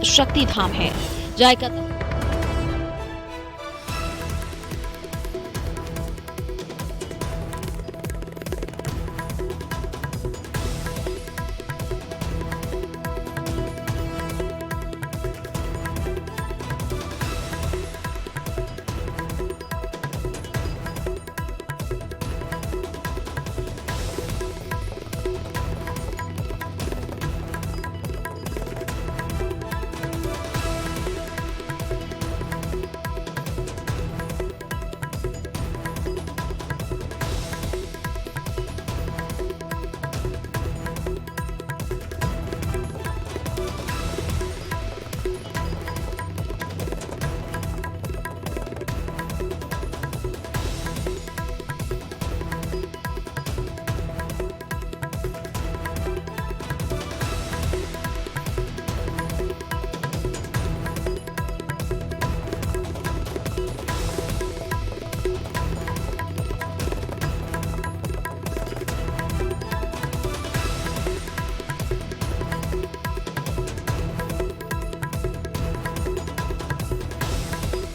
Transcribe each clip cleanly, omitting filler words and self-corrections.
स्थित शक्ति धाम है। जायका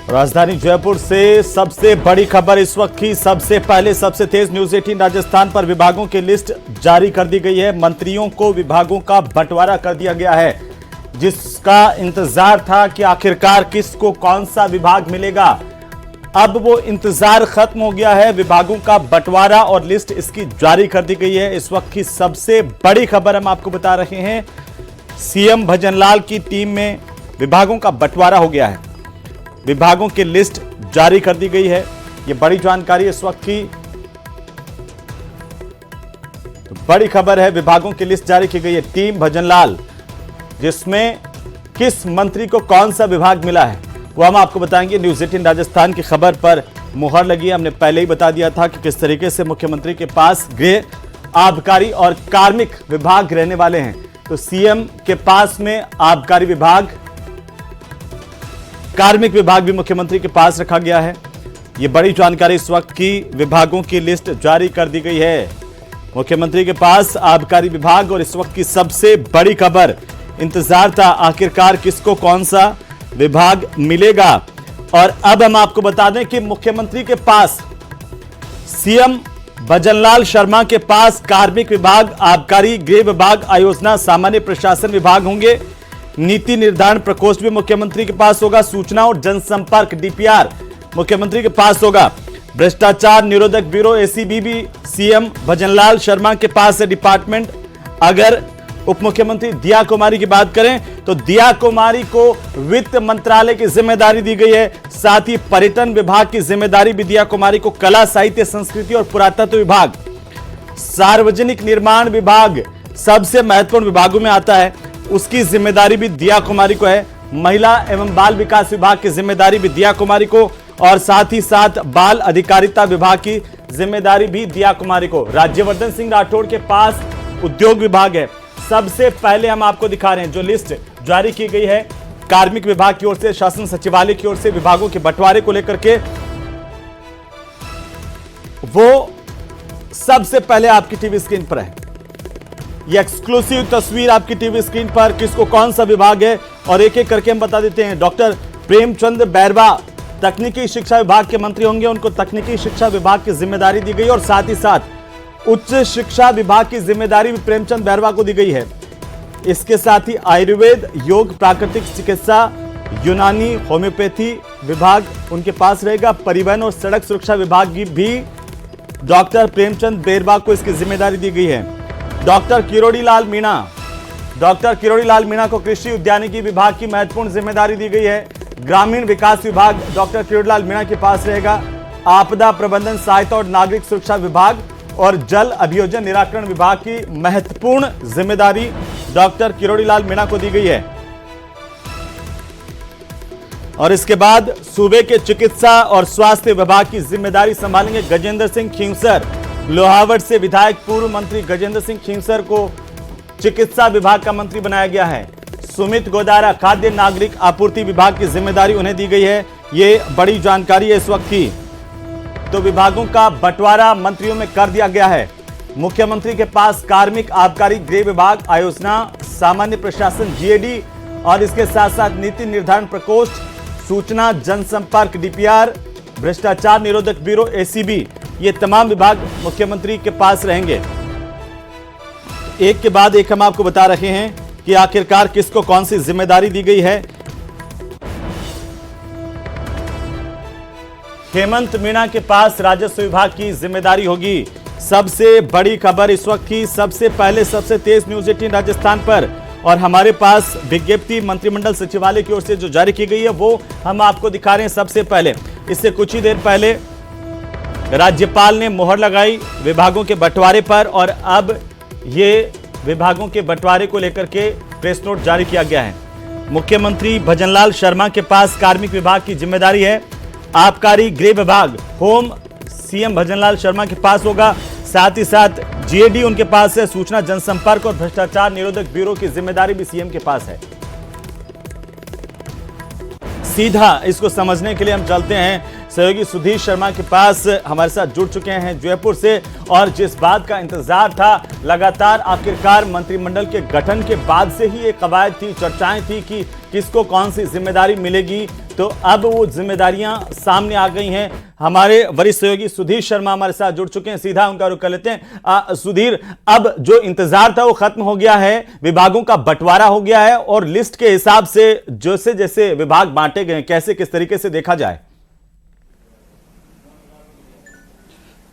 राजधानी जयपुर से सबसे बड़ी खबर इस वक्त की। सबसे पहले सबसे तेज न्यूज 18 राजस्थान पर विभागों की लिस्ट जारी कर दी गई है। मंत्रियों को विभागों का बंटवारा कर दिया गया है, जिसका इंतजार था कि आखिरकार किसको कौन सा विभाग मिलेगा। अब वो इंतजार खत्म हो गया है। विभागों का बंटवारा और लिस्ट इसकी जारी कर दी गई है। इस वक्त की सबसे बड़ी खबर हम आपको बता रहे हैं। सीएम भजनलाल की टीम में विभागों का बंटवारा हो गया है। विभागों की लिस्ट जारी कर दी गई है। ये बड़ी जानकारी इस वक्त की तो बड़ी खबर है। विभागों की लिस्ट जारी की गई है। टीम भजनलाल, जिसमें किस मंत्री को कौन सा विभाग मिला है वो हम आपको बताएंगे। न्यूज 18 राजस्थान की खबर पर मुहर लगी है। हमने पहले ही बता दिया था कि किस तरीके से मुख्यमंत्री के पास गृह, आबकारी और कार्मिक विभाग रहने वाले हैं। तो सीएम के पास में आबकारी विभाग, कार्मिक विभाग भी मुख्यमंत्री के पास रखा गया है। यह बड़ी जानकारी इस वक्त की। विभागों की लिस्ट जारी कर दी गई है। मुख्यमंत्री के पास आबकारी विभाग और इस वक्त की सबसे बड़ी खबर, इंतजार था आखिरकार किसको कौन सा विभाग मिलेगा। और अब हम आपको बता दें कि मुख्यमंत्री के पास, सीएम भजनलाल शर्मा के पास कार्मिक विभाग, आबकारी, गृह विभाग, आयोजना, सामान्य प्रशासन विभाग होंगे। नीति निर्धारण प्रकोष्ठ भी मुख्यमंत्री के पास होगा। सूचना और जनसंपर्क डीपीआर मुख्यमंत्री के पास होगा। भ्रष्टाचार निरोधक ब्यूरो एसीबी भी सीएम भजनलाल शर्मा के पास है डिपार्टमेंट। अगर उप मुख्यमंत्री दिया कुमारी की बात करें तो दिया कुमारी को वित्त मंत्रालय की जिम्मेदारी दी गई है। साथ ही पर्यटन विभाग की जिम्मेदारी भी दिया कुमारी को। कला, साहित्य, संस्कृति और पुरातत्व विभाग, सार्वजनिक निर्माण विभाग सबसे महत्वपूर्ण विभागों में आता है, उसकी जिम्मेदारी भी दिया कुमारी को है। महिला एवं बाल विकास विभाग की जिम्मेदारी भी दिया कुमारी को और साथ ही साथ बाल अधिकारिता विभाग की जिम्मेदारी भी दिया कुमारी को। राज्यवर्धन सिंह राठौड़ के पास उद्योग विभाग है। सबसे पहले हम आपको दिखा रहे हैं जो लिस्ट जारी की गई है कार्मिक विभाग की ओर से, शासन सचिवालय की ओर से विभागों के बंटवारे को लेकर के। वो सबसे पहले आपकी टीवी स्क्रीन पर है। ये एक्सक्लूसिव तस्वीर आपकी टीवी स्क्रीन पर, किसको कौन सा विभाग है और एक एक करके हम बता देते हैं। डॉक्टर प्रेमचंद बैरवा तकनीकी शिक्षा विभाग के मंत्री होंगे। उनको तकनीकी शिक्षा विभाग की जिम्मेदारी दी गई और साथ ही साथ उच्च शिक्षा विभाग की जिम्मेदारी भी प्रेमचंद बैरवा को दी गई है। इसके साथ ही आयुर्वेद, योग, प्राकृतिक चिकित्सा, यूनानी, होम्योपैथी विभाग उनके पास रहेगा। परिवहन और सड़क सुरक्षा विभाग की भी डॉक्टर प्रेमचंद बैरवा को इसकी जिम्मेदारी दी गई है। डॉक्टर किरोड़ी लाल मीणा को कृषि उद्यानिकी विभाग की महत्वपूर्ण जिम्मेदारी दी गई है। ग्रामीण विकास विभाग डॉक्टर किरोड़ी लाल मीणा के पास रहेगा। आपदा प्रबंधन, सहायता और नागरिक सुरक्षा विभाग और जल अभियोजन निराकरण विभाग की महत्वपूर्ण जिम्मेदारी डॉक्टर किरोड़ी लाल मीणा को दी गई है। और इसके बाद सूबे के चिकित्सा और स्वास्थ्य विभाग की जिम्मेदारी संभालेंगे गजेंद्र सिंह खींवसर। लोहावट से विधायक पूर्व मंत्री गजेंद्र सिंह खींवसर को चिकित्सा विभाग का मंत्री बनाया गया है। सुमित गोदारा खाद्य नागरिक आपूर्ति विभाग की जिम्मेदारी उन्हें दी गई है। ये बड़ी जानकारी है इस वक्त की। तो विभागों का बंटवारा मंत्रियों में कर दिया गया है। मुख्यमंत्री के पास कार्मिक, आबकारी, गृह विभाग, आयोजना, सामान्य प्रशासन, जीएडी और इसके साथ साथ नीति निर्धारण प्रकोष्ठ, सूचना जनसंपर्क डीपीआर, भ्रष्टाचार निरोधक ब्यूरो एसीबी, ये तमाम विभाग मुख्यमंत्री के पास रहेंगे। एक के बाद एक हम आपको बता रहे हैं कि आखिरकार किसको कौन सी जिम्मेदारी दी गई है। हेमंत मीणा के पास राजस्व विभाग की जिम्मेदारी होगी। सबसे बड़ी खबर इस वक्त की सबसे पहले सबसे तेज न्यूज 18 राजस्थान पर, और हमारे पास विज्ञप्ति मंत्रिमंडल सचिवालय की ओर से जो जारी की गई है वो हम आपको दिखा रहे हैं। सबसे पहले इससे कुछ ही देर पहले राज्यपाल ने मोहर लगाई विभागों के बंटवारे पर, और अब ये विभागों के बंटवारे को लेकर के प्रेस नोट जारी किया गया है। मुख्यमंत्री भजनलाल शर्मा के पास कार्मिक विभाग की जिम्मेदारी है। आबकारी गृह विभाग होम सीएम भजनलाल शर्मा के पास होगा। साथ ही साथ जीएडी उनके पास है। सूचना जनसंपर्क और भ्रष्टाचार निरोधक ब्यूरो की जिम्मेदारी भी सीएम के पास है। सीधा इसको समझने के लिए हम चलते हैं सहयोगी सुधीर शर्मा के पास, हमारे साथ जुड़ चुके हैं जयपुर से। और जिस बात का इंतजार था लगातार, आखिरकार मंत्रिमंडल के गठन के बाद से ही एक कवायद थी, चर्चाएं थी कि किसको कौन सी जिम्मेदारी मिलेगी, तो अब वो जिम्मेदारियां सामने आ गई हैं। हमारे वरिष्ठ सहयोगी सुधीर शर्मा हमारे साथ जुड़ चुके हैं, सीधा उनका रुख कर लेते हैं। सुधीर, अब जो इंतजार था वो खत्म हो गया है, विभागों का बंटवारा हो गया है, और लिस्ट के हिसाब से जैसे जैसे विभाग बांटे गए, कैसे किस तरीके से देखा जाए?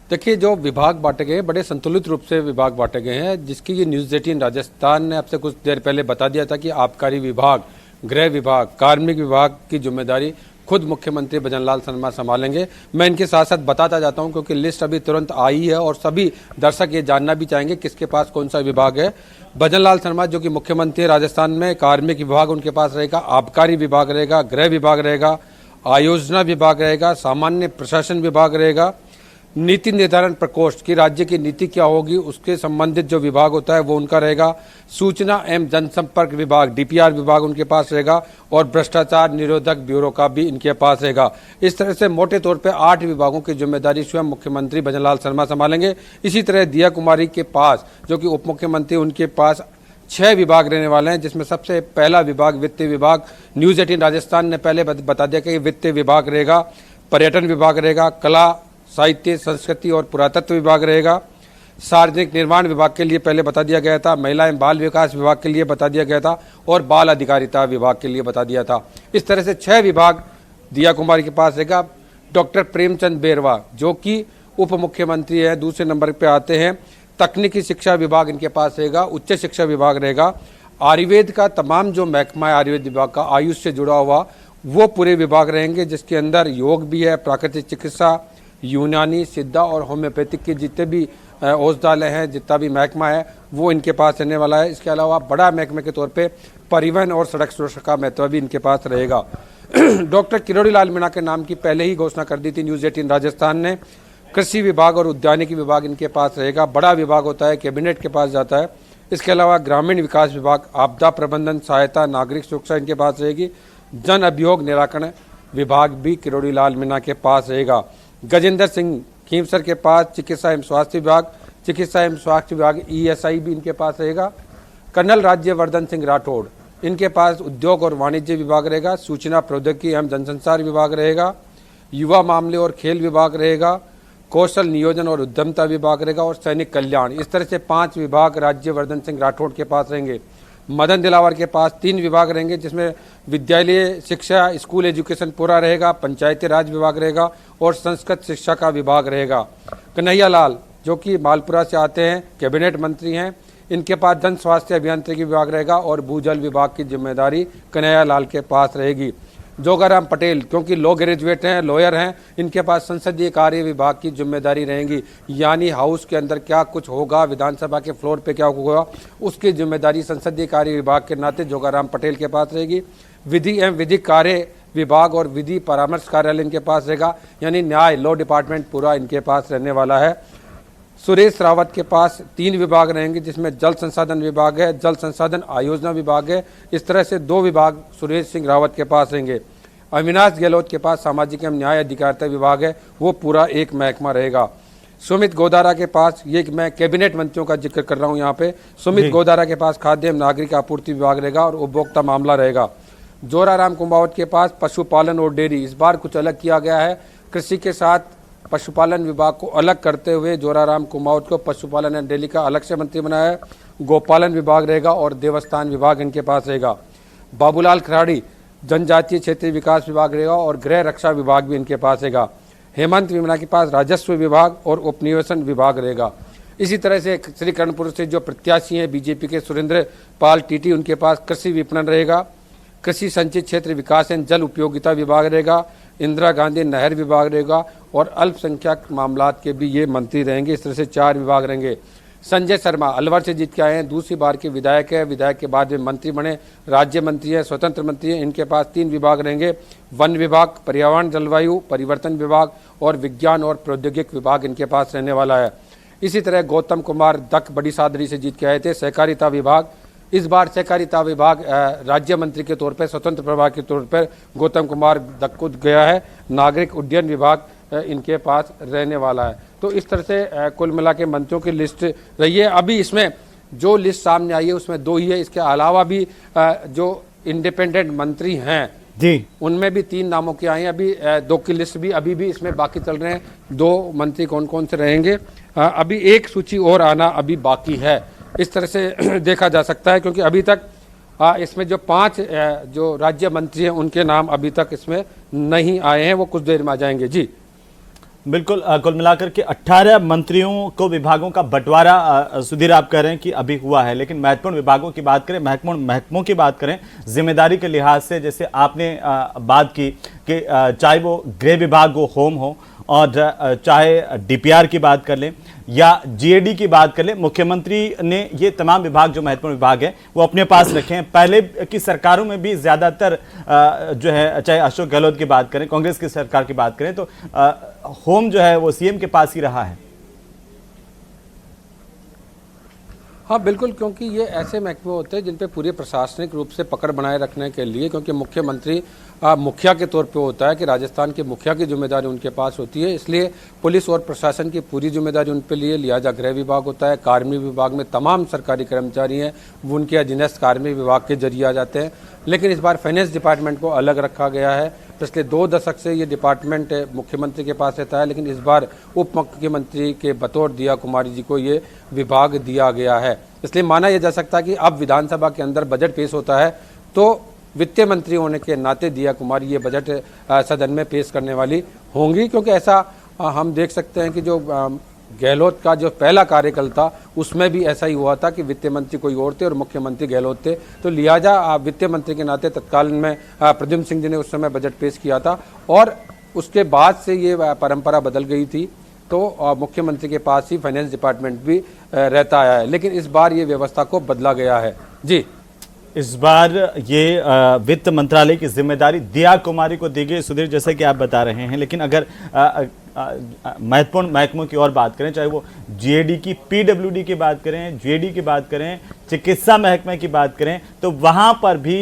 देखिए, जो विभाग बांटे गए बड़े संतुलित रूप से विभाग बांटे गए हैं, जिसकी ये न्यूज़ 18 राजस्थान ने आपसे कुछ देर पहले बता दिया था कि आबकारी विभाग, गृह विभाग, कार्मिक विभाग की जिम्मेदारी खुद मुख्यमंत्री भजनलाल शर्मा संभालेंगे। मैं इनके साथ साथ बताता जाता हूं क्योंकि लिस्ट अभी तुरंत आई है और सभी दर्शक ये जानना भी चाहेंगे किसके पास कौन सा विभाग है। भजनलाल शर्मा जो कि मुख्यमंत्री राजस्थान में, कार्मिक विभाग उनके पास रहेगा, आबकारी विभाग रहेगा, गृह विभाग रहेगा, आयोजना विभाग रहेगा, सामान्य प्रशासन विभाग रहेगा, नीति निर्धारण प्रकोष्ठ की राज्य की नीति क्या होगी उसके संबंधित जो विभाग होता है वो उनका रहेगा, सूचना एवं जनसंपर्क विभाग डीपीआर विभाग उनके पास रहेगा, और भ्रष्टाचार निरोधक ब्यूरो का भी इनके पास रहेगा। इस तरह से मोटे तौर पे 8 विभागों की जिम्मेदारी स्वयं मुख्यमंत्री भजनलाल शर्मा संभालेंगे। इसी तरह दिया कुमारी के पास जो कि उप मुख्यमंत्री, उनके पास 6 विभाग रहने वाले हैं, जिसमें सबसे पहला विभाग वित्त विभाग। न्यूज़ 18 राजस्थान ने पहले बता दिया कि वित्त विभाग रहेगा, पर्यटन विभाग रहेगा, कला साहित्य संस्कृति और पुरातत्व विभाग रहेगा, सार्वजनिक निर्माण विभाग के लिए पहले बता दिया गया था, महिला एवं बाल विकास विभाग के लिए बता दिया गया था, और बाल अधिकारिता विभाग के लिए बता दिया था। इस तरह से 6 विभाग दिया कुमारी के पास रहेगा। डॉक्टर प्रेमचंद बेरवा जो कि उप मुख्यमंत्री है, दूसरे नंबर पे आते हैं। तकनीकी शिक्षा विभाग इनके पास रहेगा, उच्च शिक्षा विभाग रहेगा, आयुर्वेद का तमाम जो महकमा है आयुर्वेद विभाग का, आयुष से जुड़ा हुआ वो पूरे विभाग रहेंगे, जिसके अंदर योग भी है, प्राकृतिक चिकित्सा, यूनानी, सिद्धा और होम्योपैथिक के जितने भी औषधालय हैं, जितना भी महकमा है वो इनके पास रहने वाला है। इसके अलावा बड़ा महकमे के तौर पे परिवहन और सड़क सुरक्षा का महत्व भी इनके पास रहेगा। डॉक्टर किरोड़ी लाल मीणा के नाम की पहले ही घोषणा कर दी थी न्यूज़ 18 राजस्थान ने। कृषि विभाग और उद्यानिकी विभाग इनके पास रहेगा, बड़ा विभाग होता है, कैबिनेट के पास जाता है। इसके अलावा ग्रामीण विकास विभाग, आपदा प्रबंधन, सहायता, नागरिक सुरक्षा इनके पास रहेगी। जन अभियोग निराकरण विभाग भी किरोड़ी लाल मीणा के पास रहेगा। गजेंद्र सिंह खींवसर के पास चिकित्सा एवं स्वास्थ्य विभाग, चिकित्सा एवं स्वास्थ्य विभाग ईएसआई भी इनके पास रहेगा। कर्नल राज्यवर्धन सिंह राठौड़ इनके पास उद्योग और वाणिज्य विभाग रहेगा, सूचना प्रौद्योगिकी एवं जनसंचार विभाग रहेगा, युवा मामले और खेल विभाग रहेगा, कौशल नियोजन और उद्यमता विभाग रहेगा, और सैनिक कल्याण। इस तरह से 5 विभाग राज्यवर्धन सिंह राठौड़ के पास रहेंगे। मदन दिलावर के पास 3 विभाग रहेंगे, जिसमें विद्यालय शिक्षा स्कूल एजुकेशन पूरा रहेगा, पंचायती राज विभाग रहेगा, और संस्कृत शिक्षा का विभाग रहेगा। कन्हैया लाल जो कि मालपुरा से आते हैं, कैबिनेट मंत्री हैं, इनके पास जन स्वास्थ्य अभियांत्रिकी विभाग रहेगा, और भूजल विभाग की जिम्मेदारी कन्हैया लाल के पास रहेगी। जोगाराम पटेल क्योंकि लॉ ग्रेजुएट हैं, लॉयर हैं, इनके पास संसदीय कार्य विभाग की जिम्मेदारी रहेंगी, यानी हाउस के अंदर क्या कुछ होगा, विधानसभा के फ्लोर पे क्या होगा, उसकी जिम्मेदारी संसदीय कार्य विभाग के नाते जोगाराम पटेल के पास रहेगी। विधि एवं विधिक कार्य विभाग और विधि परामर्श कार्यालय इनके पास रहेगा, यानी न्याय लॉ डिपार्टमेंट पूरा इनके पास रहने वाला है। सुरेश रावत के पास 3 विभाग रहेंगे, जिसमें जल संसाधन विभाग है, जल संसाधन आयोजना विभाग है। इस तरह से 2 विभाग सुरेश सिंह रावत के पास रहेंगे। अविनाश गहलोत के पास सामाजिक एवं न्याय अधिकारिता विभाग है, वो पूरा एक महकमा रहेगा। सुमित गोदारा के पास, ये मैं कैबिनेट मंत्रियों का जिक्र कर रहा हूं यहाँ पे, सुमित गोदारा के पास खाद्य एवं नागरिक आपूर्ति विभाग रहेगा और उपभोक्ता मामला रहेगा। जोराराम कुंभावत के पास पशुपालन और डेयरी, इस बार कुछ अलग किया गया है। कृषि के साथ पशुपालन विभाग को अलग करते हुए जोराराम कुंभावत को पशुपालन एवं डेयरी का अलग से मंत्री बनाया है। गोपालन विभाग रहेगा और देवस्थान विभाग इनके पास रहेगा। बाबूलाल खराड़ी जनजातीय क्षेत्रीय विकास विभाग रहेगा और गृह रक्षा विभाग भी इनके पास रहेगा। हेमंत विमला के पास राजस्व विभाग और उपनिवेशन विभाग रहेगा। इसी तरह से श्री कर्णपुर से जो प्रत्याशी हैं बीजेपी के सुरेंद्र पाल टीटी, उनके पास कृषि विपणन रहेगा, कृषि संचित क्षेत्र विकास एवं जल उपयोगिता विभाग रहेगा, इंदिरा गांधी नहर विभाग रहेगा और अल्पसंख्यक मामलात के भी ये मंत्री रहेंगे। इस तरह से 4 विभाग रहेंगे। संजय शर्मा अलवर से जीत के आए हैं, दूसरी बार के विधायक है, विधायक के बाद में मंत्री बने, राज्य मंत्री हैं, स्वतंत्र मंत्री हैं। इनके पास 3 विभाग रहेंगे, वन विभाग, पर्यावरण जलवायु परिवर्तन विभाग और विज्ञान और प्रौद्योगिक विभाग इनके पास रहने वाला है। इसी तरह गौतम कुमार दक बड़ी सादरी से जीत के आए थे, सहकारिता विभाग। इस बार सहकारिता विभाग राज्य मंत्री के तौर पर, स्वतंत्र प्रभाग के तौर पर गौतम कुमार दक को गया है। नागरिक उड्डयन विभाग इनके पास रहने वाला है। तो इस तरह से कुल मिला के मंत्रियों की लिस्ट रही है। अभी इसमें जो लिस्ट सामने आई है उसमें 2 ही है, इसके अलावा भी जो इंडिपेंडेंट मंत्री हैं जी, उनमें भी 3 नामों के आए हैं। अभी 2 की लिस्ट भी अभी भी इसमें बाकी चल रहे हैं, 2 मंत्री कौन कौन से रहेंगे। अभी एक सूची और आना अभी बाकी है, इस तरह से देखा जा सकता है, क्योंकि अभी तक इसमें जो 5 जो राज्य मंत्री हैं उनके नाम अभी तक इसमें नहीं आए हैं, वो कुछ देर में आ जाएंगे जी। बिल्कुल, कुल मिलाकर के 18 मंत्रियों को विभागों का बंटवारा सुधीर आप कह रहे हैं कि अभी हुआ है, लेकिन महत्वपूर्ण विभागों की बात करें, महकमों की बात करें, जिम्मेदारी के लिहाज से, जैसे आपने बात की कि चाहे वो गृह विभाग हो, होम हो, और चाहे डीपीआर की बात कर लें या जीएडी की बात कर लें, मुख्यमंत्री ने ये तमाम विभाग जो महत्वपूर्ण विभाग है वो अपने पास रखे हैं। पहले की सरकारों में भी ज्यादातर जो है, चाहे अशोक गहलोत की बात करें, कांग्रेस की सरकार की बात करें, तो होम जो है वो सीएम के पास ही रहा है। हाँ बिल्कुल, क्योंकि ये ऐसे महकमे होते हैं जिन पे पूरे प्रशासनिक रूप से पकड़ बनाए रखने के लिए, क्योंकि मुख्यमंत्री मुखिया के तौर पे होता है कि राजस्थान के मुखिया की जिम्मेदारी उनके पास होती है, इसलिए पुलिस और प्रशासन की पूरी जिम्मेदारी उन पे लिए। लिहाजा गृह विभाग होता है, कार्मिक विभाग में तमाम सरकारी कर्मचारी हैं वो उनके अधीनस्थ कार्मिक विभाग के जरिए आ जाते हैं। लेकिन इस बार फाइनेंस डिपार्टमेंट को अलग रखा गया है, पिछले 2 दशक से ये डिपार्टमेंट मुख्यमंत्री के पास रहता है, लेकिन इस बार उप मुख्यमंत्री के बतौर दिया कुमारी जी को ये विभाग दिया गया है। इसलिए माना यह जा सकता है कि अब विधानसभा के अंदर बजट पेश होता है तो वित्त मंत्री होने के नाते दिया कुमारी ये बजट सदन में पेश करने वाली होंगी, क्योंकि ऐसा हम देख सकते हैं कि जो गहलोत का जो पहला कार्यकाल था उसमें भी ऐसा ही हुआ था कि वित्त मंत्री कोई और थे और मुख्यमंत्री गहलोत थे। तो लिहाजा वित्त मंत्री के नाते तत्कालीन में प्रद्युम्न सिंह जी ने उस समय बजट पेश किया था और उसके बाद से ये परंपरा बदल गई थी, तो मुख्यमंत्री के पास ही फाइनेंस डिपार्टमेंट भी रहता आया है। लेकिन इस बार ये व्यवस्था को बदला गया है जी। इस बार ये वित्त मंत्रालय की जिम्मेदारी दिया कुमारी को दी गई, सुधीर, जैसे कि आप बता रहे हैं। लेकिन अगर महत्वपूर्ण महकमों की और बात करें, चाहे वो जीएडी की, पीडब्ल्यूडी की बात करें, जीएडी की बात करें, चिकित्सा महकमे की बात करें, तो वहां पर भी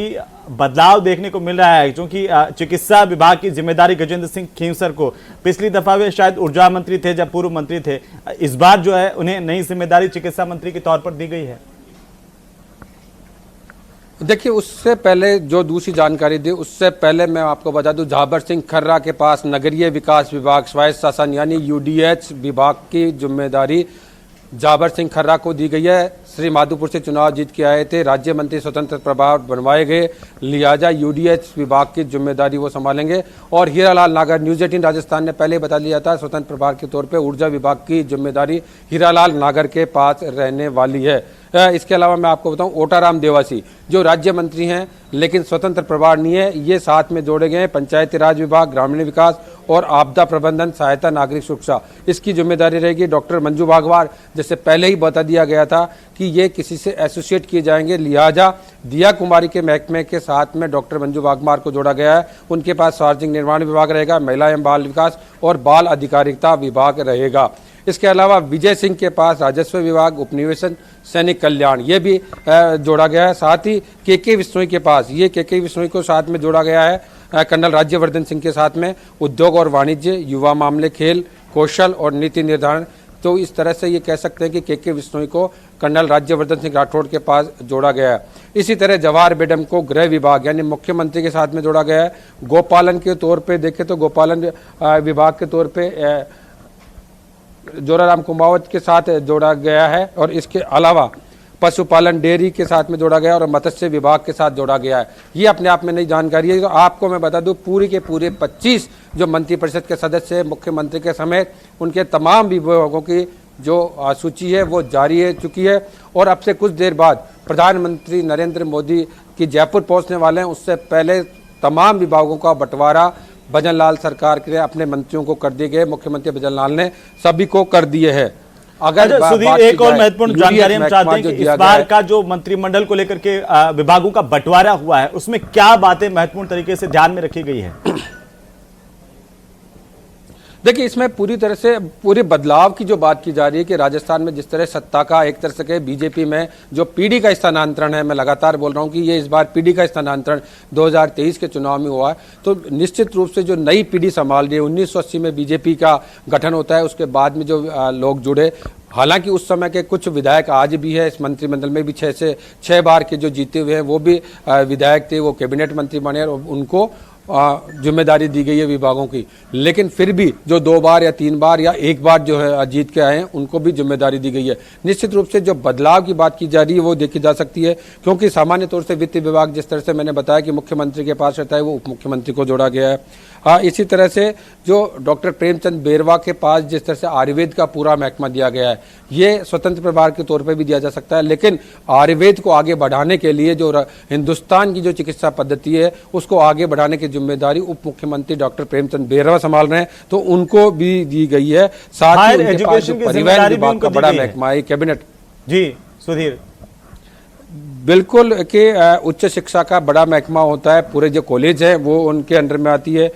बदलाव देखने को मिल रहा है, क्योंकि चिकित्सा विभाग की जिम्मेदारी गजेंद्र सिंह खींवसर को, पिछली दफा वे शायद ऊर्जा मंत्री थे जब पूर्व मंत्री थे, इस बार जो है उन्हें नई जिम्मेदारी चिकित्सा मंत्री के तौर पर दी गई है। देखिए, उससे पहले जो दूसरी जानकारी दी, उससे पहले मैं आपको बता दूं, झाबर सिंह खर्रा के पास नगरीय विकास विभाग, स्वायत्त शासन यानी यूडीएच विभाग की जिम्मेदारी झाबर सिंह खर्रा को दी गई है। श्री माधोपुर से चुनाव जीत के आए थे, राज्य मंत्री स्वतंत्र प्रभार बनवाए गए, लिहाजा यूडीएच विभाग की जिम्मेदारी वो संभालेंगे। और हीरालाल नागर, न्यूज 18 राजस्थान ने पहले बता दिया था, स्वतंत्र प्रभार के तौर पे ऊर्जा विभाग की जिम्मेदारी हीरालाल नागर के पास रहने वाली है। इसके अलावा मैं आपको बताऊं, ओटाराम देवासी जो राज्य मंत्री हैं लेकिन स्वतंत्र प्रभार नहीं है, ये साथ में जोड़े गए हैं। पंचायती राज विभाग, ग्रामीण विकास और आपदा प्रबंधन, सहायता, नागरिक सुरक्षा, इसकी जिम्मेदारी रहेगी। डॉक्टर मंजू भागवार, जैसे पहले ही बता दिया गया था कि ये किसी से एसोसिएट किए जाएंगे, लिहाजा दिया कुमारी के महकमे के साथ में डॉक्टर मंजू भागवार को जोड़ा गया है। उनके पास सार्वजनिक निर्माण विभाग रहेगा, महिला एवं बाल विकास और बाल अधिकारिता विभाग रहेगा। इसके अलावा विजय सिंह के पास राजस्व विभाग, उपनिवेशन, सैनिक कल्याण, ये भी जोड़ा गया है। साथ ही के विश्नोई के पास, ये के विश्नोई को साथ में जोड़ा गया है कर्नल राज्यवर्धन सिंह के साथ में उद्योग और वाणिज्य, युवा मामले, खेल, कौशल और नीति निर्धारण, तो इस तरह से ये कह सकते हैं कि के विश्नोई को कर्नल राज्यवर्धन सिंह राठौड़ के पास जोड़ा गया है। इसी तरह जवाहर बेगम को गृह विभाग यानी मुख्यमंत्री के साथ में जोड़ा गया है। गोपालन के तौर पे देखें तो गोपालन विभाग के तौर पे जोराराम कुमावत के साथ जोड़ा गया है, और इसके अलावा पशुपालन डेयरी के साथ में जोड़ा गया और मत्स्य विभाग के साथ जोड़ा गया है। ये अपने आप में नई जानकारी है। तो आपको मैं बता दूं, पूरी के पूरे 25 जो मंत्रिपरिषद के सदस्य मुख्यमंत्री के समेत उनके तमाम विभागों की जो सूची है वो जारी है चुकी है, और अब से कुछ देर बाद प्रधानमंत्री नरेंद्र मोदी की जयपुर पहुंचने वाले हैं। उससे पहले तमाम विभागों का बंटवारा भजनलाल सरकार के अपने मंत्रियों को कर दिए गए। मुख्यमंत्री भजनलाल ने सभी को कर दिए हैं। अगर सुधीर, एक और महत्वपूर्ण जानकारी हम चाहते हैं कि इस बार का जो मंत्रिमंडल को लेकर के विभागों का बंटवारा हुआ है, उसमें क्या बातें महत्वपूर्ण तरीके से ध्यान में रखी गई है? देखिए, इसमें पूरी तरह से पूरे बदलाव की जो बात की जा रही है कि राजस्थान में जिस तरह सत्ता का एक तरह से बीजेपी में जो पीढ़ी का स्थानांतरण है, मैं लगातार बोल रहा हूं कि ये इस बार पीढ़ी का स्थानांतरण 2023 के चुनाव में हुआ है, तो निश्चित रूप से जो नई पीढ़ी संभाल रही है, 1980 में बीजेपी का गठन होता है, उसके बाद में जो लोग जुड़े, हालांकि उस समय के कुछ विधायक आज भी है इस मंत्रिमंडल में भी 6 बार के जो जीते हुए हैं वो भी विधायक थे, वो कैबिनेट मंत्री बने और उनको जिम्मेदारी दी गई है विभागों की। लेकिन फिर भी जो 2 बार या 3 बार या 1 बार जो है जीत के आए हैं उनको भी जिम्मेदारी दी गई है। निश्चित रूप से जो बदलाव की बात की जा रही है वो देखी जा सकती है, क्योंकि सामान्य तौर से वित्त विभाग जिस तरह से मैंने बताया कि मुख्यमंत्री के पास रहता है, वो उप मुख्यमंत्री को जोड़ा गया है। इसी तरह से जो डॉक्टर प्रेमचंद बेरवा के पास जिस तरह से आयुर्वेद का पूरा महकमा दिया गया है, ये स्वतंत्र प्रभार के तौर पर भी दिया जा सकता है, लेकिन आयुर्वेद को आगे बढ़ाने के लिए जो हिंदुस्तान की जो चिकित्सा पद्धति है उसको आगे बढ़ाने की जिम्मेदारी उप मुख्यमंत्री डॉक्टर प्रेमचंद बेरवा संभाल रहे हैं, तो उनको भी दी गई है। साथ ही उनके पास जो परिवहन विभाग का बड़ा महकमा है कैबिनेट। जी सुधीर, बिल्कुल कि उच्च शिक्षा का बड़ा महकमा होता है, पूरे जो कॉलेज है वो उनके अंडर में आती है।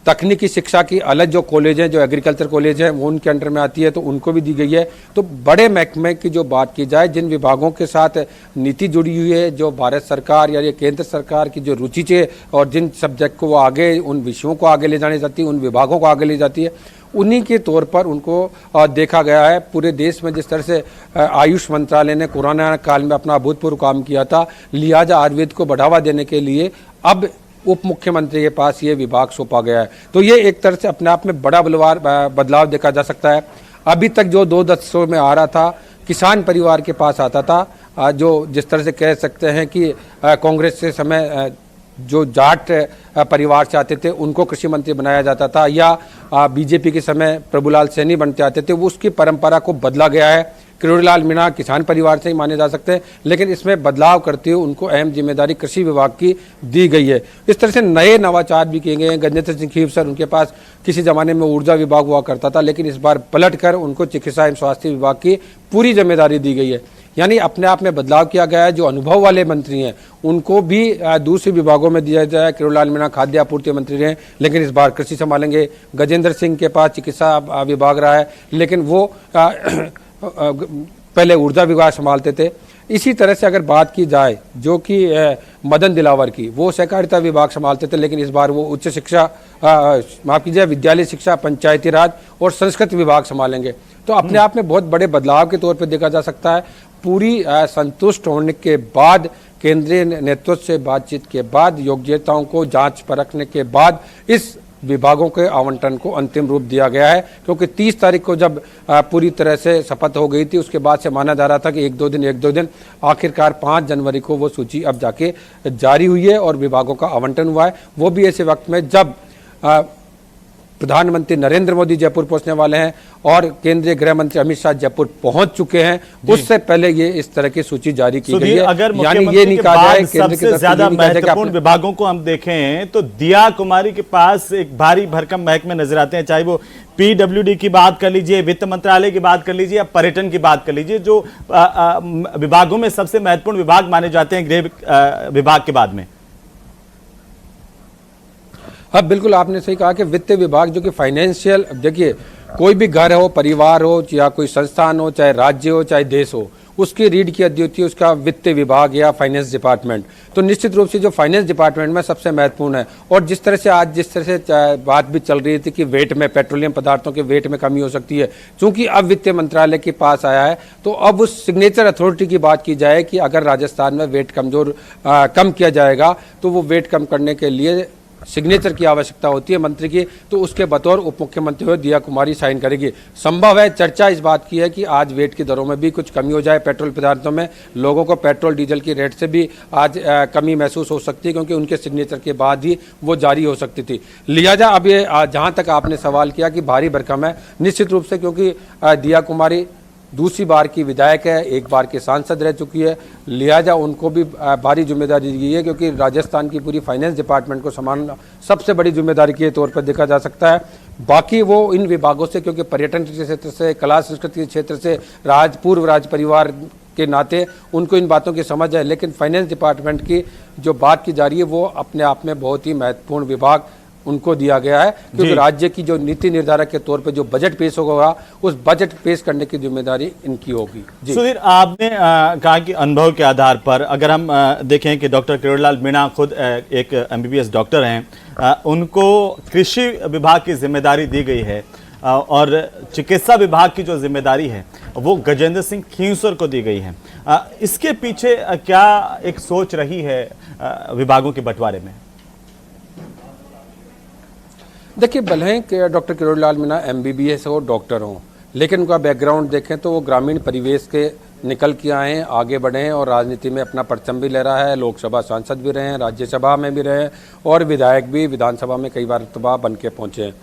तकनीकी शिक्षा की अलग जो कॉलेज हैं, जो एग्रीकल्चर कॉलेज हैं, वो उनके अंडर में आती है, तो उनको भी दी गई है। तो बड़े महकमे की जो बात की जाए, जिन विभागों के साथ नीति जुड़ी हुई है, जो भारत सरकार या ये केंद्र सरकार की जो रुचि है और जिन सब्जेक्ट को वो आगे, उन विषयों को आगे ले जाने जाती है, उन विभागों को आगे ले जाती है, उन्हीं के तौर पर उनको देखा गया है। पूरे देश में जिस तरह से आयुष मंत्रालय ने कोरोना काल में अपना अभूतपूर्व काम किया था, लिहाजा आयुर्वेद को बढ़ावा देने के लिए अब उप मुख्यमंत्री के पास ये विभाग सौंपा गया है। तो ये एक तरह से अपने आप में बड़ा बदलाव देखा जा सकता है। अभी तक जो 2 दशकों में आ रहा था, किसान परिवार के पास आता था, जो जिस तरह से कह सकते हैं कि कांग्रेस के समय जो जाट परिवार से आते थे उनको कृषि मंत्री बनाया जाता था, या बीजेपी के समय प्रभुलाल सैनी बनते आते थे, वो उसकी परंपरा को बदला गया है। किरोड़ीलाल मीणा किसान परिवार से ही माने जा सकते हैं, लेकिन इसमें बदलाव करते हुए उनको अहम जिम्मेदारी कृषि विभाग की दी गई है। इस तरह से नए नवाचार भी किए गए हैं। गजेंद्र सिंह खीव सर, उनके पास किसी जमाने में ऊर्जा विभाग हुआ करता था, लेकिन इस बार पलट कर उनको चिकित्सा एवं स्वास्थ्य विभाग की पूरी जिम्मेदारी दी गई है। यानी अपने आप में बदलाव किया गया है। जो अनुभव वाले मंत्री हैं उनको भी दूसरे विभागों में दिया जाए। किरोड़ीलाल मीणा खाद्य आपूर्ति मंत्री रहे, लेकिन इस बार कृषि संभालेंगे। गजेंद्र सिंह के पास चिकित्सा विभाग रहा है, लेकिन वो पहले ऊर्जा विभाग संभालते थे। इसी तरह से अगर बात की जाए जो कि मदन दिलावर की, वो सहकारिता विभाग संभालते थे, लेकिन इस बार वो उच्च शिक्षा माफ कीजिए विद्यालय शिक्षा, पंचायती राज और संस्कृत विभाग संभालेंगे। तो अपने आप में बहुत बड़े बदलाव के तौर पर देखा जा सकता है। पूरी संतुष्ट होने के बाद, केंद्रीय नेतृत्व से बातचीत के बाद, योग्यताओं को जांच परखने के बाद इस विभागों के आवंटन को अंतिम रूप दिया गया है, क्योंकि 30 तारीख को जब पूरी तरह से शपथ हो गई थी, उसके बाद से माना जा रहा था कि एक दो दिन आखिरकार 5 जनवरी को वो सूची अब जाके जारी हुई है और विभागों का आवंटन हुआ है। वो भी ऐसे वक्त में जब प्रधानमंत्री नरेंद्र मोदी जयपुर पहुंचने वाले हैं और केंद्रीय गृह मंत्री अमित शाह जयपुर पहुंच चुके हैं, उससे पहले ये इस तरह की सूची जारी की गई है। अगर यानी ये नहीं कहा जाए सबसे ज्यादा महत्वपूर्ण विभागों को हम देखें तो दिया कुमारी के पास एक भारी भरकम महकमे नजर आते हैं, चाहे वो पीडब्ल्यूडी की बात कर लीजिए, वित्त मंत्रालय की बात कर लीजिए या पर्यटन की बात कर लीजिए, जो विभागों में सबसे महत्वपूर्ण विभाग माने जाते हैं गृह विभाग के बाद में। हाँ बिल्कुल, आपने सही कहा कि वित्त विभाग जो कि फाइनेंशियल, देखिए कोई भी घर हो, परिवार हो, या कोई संस्थान हो, चाहे राज्य हो, चाहे देश हो, उसकी रीढ़ की हड्डी होती है उसका वित्त विभाग या फाइनेंस डिपार्टमेंट। तो निश्चित रूप से जो फाइनेंस डिपार्टमेंट में सबसे महत्वपूर्ण है। और जिस तरह से आज बात भी चल रही थी कि वेट में, पेट्रोलियम पदार्थों के वेट में कमी हो सकती है, चूंकि अब वित्त मंत्रालय के पास आया है, तो अब उस सिग्नेचर अथॉरिटी की बात की जाए कि अगर राजस्थान में वेट कम किया जाएगा तो वो वेट कम करने के लिए सिग्नेचर की आवश्यकता होती है मंत्री की, तो उसके बतौर उप मुख्यमंत्री हुए दिया कुमारी साइन करेगी। संभव है, चर्चा इस बात की है कि आज वेट की दरों में भी कुछ कमी हो जाए, पेट्रोल पदार्थों में लोगों को पेट्रोल डीजल की रेट से भी आज कमी महसूस हो सकती है, क्योंकि उनके सिग्नेचर के बाद ही वो जारी हो सकती थी। लिहाजा अब ये जहाँ तक आपने सवाल किया कि भारी भरकम है, निश्चित रूप से, क्योंकि दिया कुमारी दूसरी बार की विधायक है, एक बार के सांसद रह चुकी है, लिहाजा उनको भी भारी जिम्मेदारी दी गई है, क्योंकि राजस्थान की पूरी फाइनेंस डिपार्टमेंट को संभालना सबसे बड़ी जिम्मेदारी के तौर पर देखा जा सकता है। बाकी वो इन विभागों से, क्योंकि पर्यटन के क्षेत्र से, कला संस्कृति के क्षेत्र से, पूर्व राज परिवार के नाते उनको इन बातों की समझ है, लेकिन फाइनेंस डिपार्टमेंट की जो बात की जा रही है वो अपने आप में बहुत ही महत्वपूर्ण विभाग उनको दिया गया है, क्योंकि राज्य की जो नीति निर्धारक के तौर पे जो बजट पेश होगा उस बजट पेश करने की जिम्मेदारी इनकी होगी। सुधीर, आपने कहा कि अनुभव के आधार पर अगर हम देखें कि डॉक्टर किरोड़ीलाल मीणा खुद एक MBBS डॉक्टर हैं, उनको कृषि विभाग की जिम्मेदारी दी गई है और चिकित्सा विभाग की जो जिम्मेदारी है वो गजेंद्र सिंह खींवसर को दी गई है। इसके पीछे क्या एक सोच रही है विभागों के बंटवारे में? देखिए, भले ही डॉक्टर किरोड़ीलाल मीणा MBBS हो, डॉक्टर हो, लेकिन उनका बैकग्राउंड देखें तो वो ग्रामीण परिवेश के निकल के आए हैं, आगे बढ़े हैं और राजनीति में अपना परचम भी ले रहा है। लोकसभा सांसद भी रहे हैं, राज्यसभा में भी रहे और विधायक भी, विधानसभा में कई बार बन के पहुंचे हैं।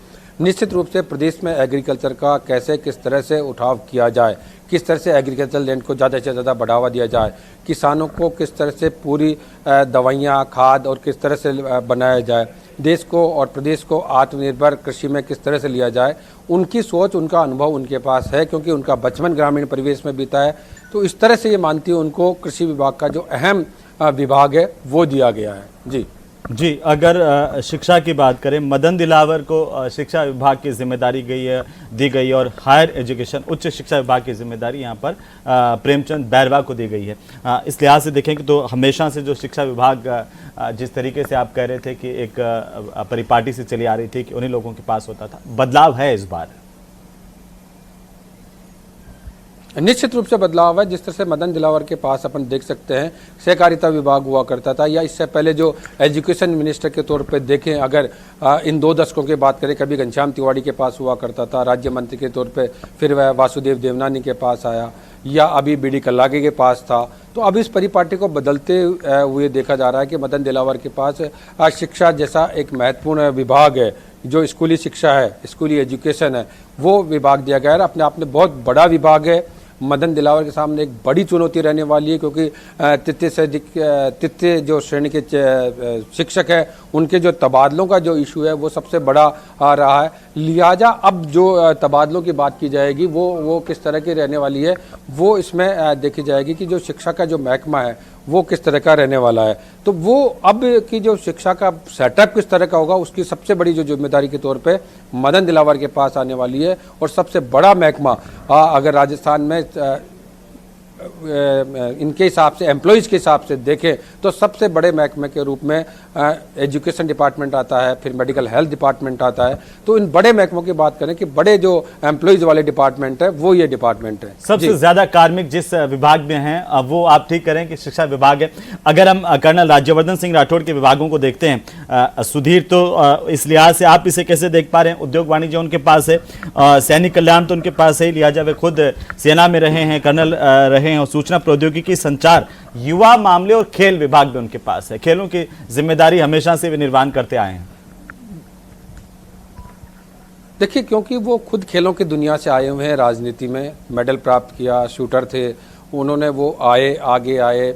निश्चित रूप से प्रदेश में एग्रीकल्चर का कैसे, किस तरह से उठाव किया जाए, किस तरह से एग्रीकल्चर लैंड को ज़्यादा से ज़्यादा बढ़ावा दिया जाए, किसानों को किस तरह से पूरी दवाइयाँ, खाद और किस तरह से बनाया जाए, देश को और प्रदेश को आत्मनिर्भर कृषि में किस तरह से लिया जाए, उनकी सोच, उनका अनुभव उनके पास है, क्योंकि उनका बचपन ग्रामीण परिवेश में बीता है। तो इस तरह से ये मानती है उनको कृषि विभाग का जो अहम विभाग है वो दिया गया है। जी, अगर शिक्षा की बात करें, मदन दिलावर को शिक्षा विभाग की जिम्मेदारी दी गई और हायर एजुकेशन, उच्च शिक्षा विभाग की जिम्मेदारी यहाँ पर प्रेमचंद बैरवा को दी गई है। इस लिहाज से देखें कि तो हमेशा से जो शिक्षा विभाग जिस तरीके से आप कह रहे थे कि एक परिपाटी से चली आ रही थी कि उन्हीं लोगों के पास होता था, बदलाव है इस बार? निश्चित रूप से बदलाव है। जिस तरह से मदन दिलावर के पास अपन देख सकते हैं सहकारिता विभाग हुआ करता था, या इससे पहले जो एजुकेशन मिनिस्टर के तौर पे देखें, अगर इन 2 दशकों की बात करें, कभी घनश्याम तिवारी के पास हुआ करता था राज्य मंत्री के तौर पे, फिर वह वासुदेव देवनानी के पास आया, या अभी BD कल्लागे के पास था। तो अब इस परिपाटी को बदलते हुए देखा जा रहा है कि मदन दिलावर के पास शिक्षा जैसा एक महत्वपूर्ण विभाग है, जो स्कूली शिक्षा है, स्कूली एजुकेशन है, वो विभाग दिया गया है। अपने आप में बहुत बड़ा विभाग है। मदन दिलावर के सामने एक बड़ी चुनौती रहने वाली है, क्योंकि तृतीय जो श्रेणी के शिक्षक है उनके जो तबादलों का जो इशू है वो सबसे बड़ा आ रहा है। लिहाजा अब जो तबादलों की बात की जाएगी वो किस तरह की रहने वाली है, वो इसमें देखी जाएगी कि जो शिक्षा का जो महकमा है वो किस तरह का रहने वाला है। तो वो अब की जो शिक्षा का सेटअप किस तरह का होगा, उसकी सबसे बड़ी जो जिम्मेदारी के तौर पे मदन दिलावर के पास आने वाली है। और सबसे बड़ा महकमा अगर राजस्थान में इनके हिसाब से, एम्प्लॉइज़ के हिसाब से देखें तो सबसे बड़े महकमे के रूप में एजुकेशन डिपार्टमेंट आता है, फिर मेडिकल हेल्थ डिपार्टमेंट आता है। तो इन बड़े महकमों की बात करें कि बड़े जो एम्प्लॉइज़ वाले डिपार्टमेंट है वो ये डिपार्टमेंट है। सबसे ज्यादा कार्मिक जिस विभाग में हैं वो आप ठीक करें कि शिक्षा विभाग है। अगर हम कर्नल राज्यवर्धन सिंह राठौड़ के विभागों को देखते हैं सुधीर, तो इस लिहाज से आप इसे कैसे देख पा रहे हैं? उद्योग वाणिज्य उनके पास है, सैनिक कल्याण तो उनके पास है, लिहाजा वे खुद सेना में रहे हैं, कर्नल रहे हैं, और सूचना प्रौद्योगिकी, संचार, युवा मामले और खेल विभाग भी उनके पास है। खेलों की जिम्मेदारी हमेशा से वे निर्वहन करते आए हैं। देखिए, क्योंकि वो खुद खेलों की दुनिया से आए हुए हैं, राजनीति में मेडल प्राप्त किया, शूटर थे उन्होंने, वो आगे आए,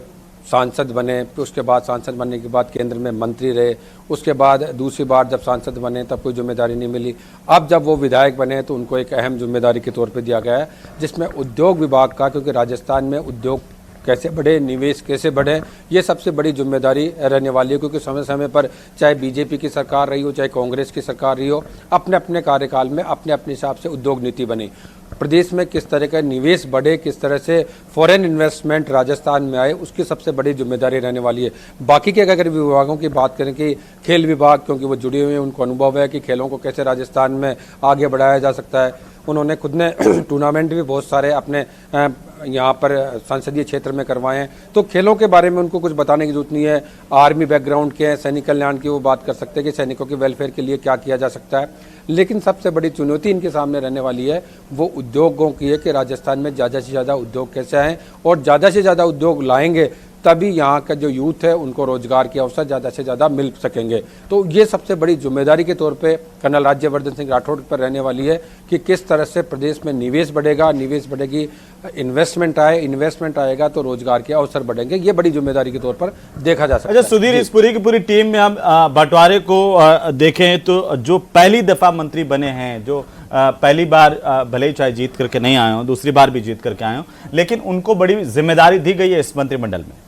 सांसद बने, उसके बाद सांसद बनने के बाद केंद्र में मंत्री रहे, उसके बाद दूसरी बार जब सांसद बने तब कोई जिम्मेदारी नहीं मिली। अब जब वो विधायक बने तो उनको एक अहम जिम्मेदारी के तौर पे दिया गया है, जिसमें उद्योग विभाग का, क्योंकि राजस्थान में उद्योग कैसे बढ़े, निवेश कैसे बढ़े, ये सबसे बड़ी जिम्मेदारी रहने वाली है। क्योंकि समय समय पर चाहे बीजेपी की सरकार रही हो, चाहे कांग्रेस की सरकार रही हो, अपने अपने कार्यकाल में अपने अपने हिसाब से उद्योग नीति बनी। प्रदेश में किस तरह का निवेश बढ़े, किस तरह से फॉरेन इन्वेस्टमेंट राजस्थान में आए, उसकी सबसे बड़ी जिम्मेदारी रहने वाली है। बाकी के अगर विभागों की बात करें कि खेल विभाग, क्योंकि वो जुड़े हुए हैं, उनको अनुभव है कि खेलों को कैसे राजस्थान में आगे बढ़ाया जा सकता है। उन्होंने खुद ने टूर्नामेंट भी बहुत सारे अपने यहाँ पर संसदीय क्षेत्र में करवाए हैं, तो खेलों के बारे में उनको कुछ बताने की जरूरत नहीं है। आर्मी बैकग्राउंड के हैं, सैनिक कल्याण की वो बात कर सकते हैं कि सैनिकों के वेलफेयर के लिए क्या किया जा सकता है। लेकिन सबसे बड़ी चुनौती इनके सामने रहने वाली है वो उद्योगों की है कि राजस्थान में ज़्यादा से ज़्यादा उद्योग कैसे आएँ, और ज़्यादा से ज़्यादा उद्योग लाएंगे तभी यहाँ का जो यूथ है उनको रोजगार के अवसर ज़्यादा से ज़्यादा मिल सकेंगे। तो ये सबसे बड़ी जिम्मेदारी के तौर पे कर्नल राज्यवर्धन सिंह राठौड़ पर रहने वाली है कि किस तरह से प्रदेश में निवेश बढ़ेगा, निवेश बढ़ेगी, इन्वेस्टमेंट आएगा तो रोजगार के अवसर बढ़ेंगे। ये बड़ी जिम्मेदारी के तौर पर देखा जा सकता है। अच्छा सुधीर, इस पूरी की पूरी टीम में हम बंटवारे को देखें तो जो पहली दफा मंत्री बने हैं, जो पहली बार भले ही चाहे जीत करके नहीं आए हो, दूसरी बार भी जीत करके आए हो, लेकिन उनको बड़ी जिम्मेदारी दी गई है इस मंत्रिमंडल में।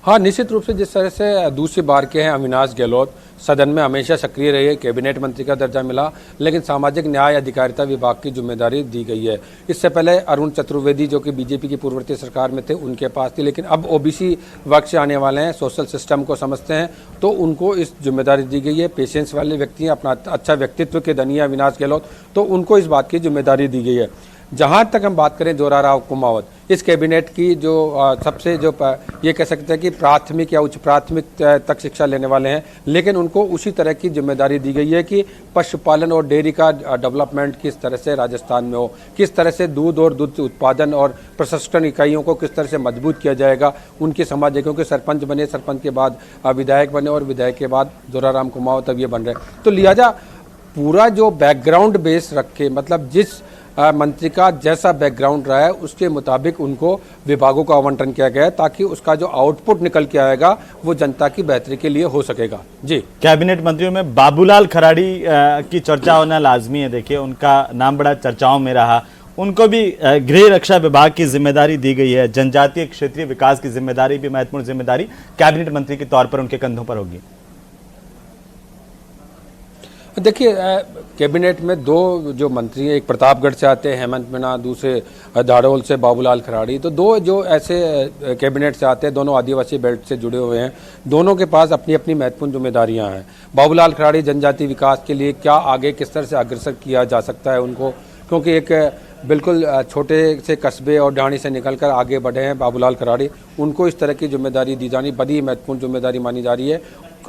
हाँ, निश्चित रूप से जिस तरह से दूसरी बार के हैं अविनाश गहलोत, सदन में हमेशा सक्रिय रहे, कैबिनेट मंत्री का दर्जा मिला, लेकिन सामाजिक न्याय अधिकारिता विभाग की जिम्मेदारी दी गई है। इससे पहले अरुण चतुर्वेदी जो कि बीजेपी की पूर्ववर्ती सरकार में थे, उनके पास थी, लेकिन अब ओबीसी वर्ग से आने वाले हैं, सोशल सिस्टम को समझते हैं, तो उनको इस जिम्मेदारी दी गई है। पेशेंस वाले व्यक्ति हैं, अपना अच्छा व्यक्तित्व के धनी है अविनाश गहलोत, तो उनको इस बात की जिम्मेदारी दी गई है। जहाँ तक हम बात करें जोराराव कुमावत, इस कैबिनेट की जो सबसे जो ये कह सकते हैं कि प्राथमिक या उच्च प्राथमिक तक शिक्षा लेने वाले हैं, लेकिन उनको उसी तरह की जिम्मेदारी दी गई है कि पशुपालन और डेयरी का डेवलपमेंट किस तरह से राजस्थान में हो, किस तरह से दूध और दूध उत्पादन और प्रसंस्करण इकाइयों को किस तरह से मजबूत किया जाएगा। उनकी समाज, क्योंकि सरपंच बने, सरपंच के बाद विधायक बने और विधायक के बाद जोराराम कुमावत अब ये बन रहे हैं। तो लिहाजा पूरा जो बैकग्राउंड बेस रखे, मतलब जिस मंत्री का जैसा बैकग्राउंड रहा है उसके मुताबिक उनको विभागों का आवंटन किया गया है, ताकि उसका जो आउटपुट निकल के आएगा वो जनता की बेहतरी के लिए हो सकेगा। जी, कैबिनेट मंत्रियों में बाबूलाल खराड़ी की चर्चा होना लाजमी है। देखिए, उनका नाम बड़ा चर्चाओं में रहा। उनको भी गृह रक्षा विभाग की जिम्मेदारी दी गई है। जनजातीय क्षेत्रीय विकास की जिम्मेदारी भी, महत्वपूर्ण जिम्मेदारी कैबिनेट मंत्री के तौर पर उनके कंधों पर होगी। देखिए, कैबिनेट में दो जो मंत्री हैं, एक प्रतापगढ़ से आते हैं हेमंत मीणा, दूसरे दाड़ोल से बाबूलाल खराड़ी, तो दो जो ऐसे कैबिनेट से आते हैं, दोनों आदिवासी बेल्ट से जुड़े हुए हैं, दोनों के पास अपनी अपनी महत्वपूर्ण जिम्मेदारियां हैं। बाबूलाल खराड़ी जनजातीय विकास के लिए क्या आगे किस तरह से अग्रसर किया जा सकता है उनको, क्योंकि एक बिल्कुल छोटे से कस्बे और ढाणी से निकलकर आगे बढ़े हैं बाबूलाल खराड़ी, उनको इस तरह की जिम्मेदारी दी जानी बड़ी महत्वपूर्ण जिम्मेदारी मानी जा रही है।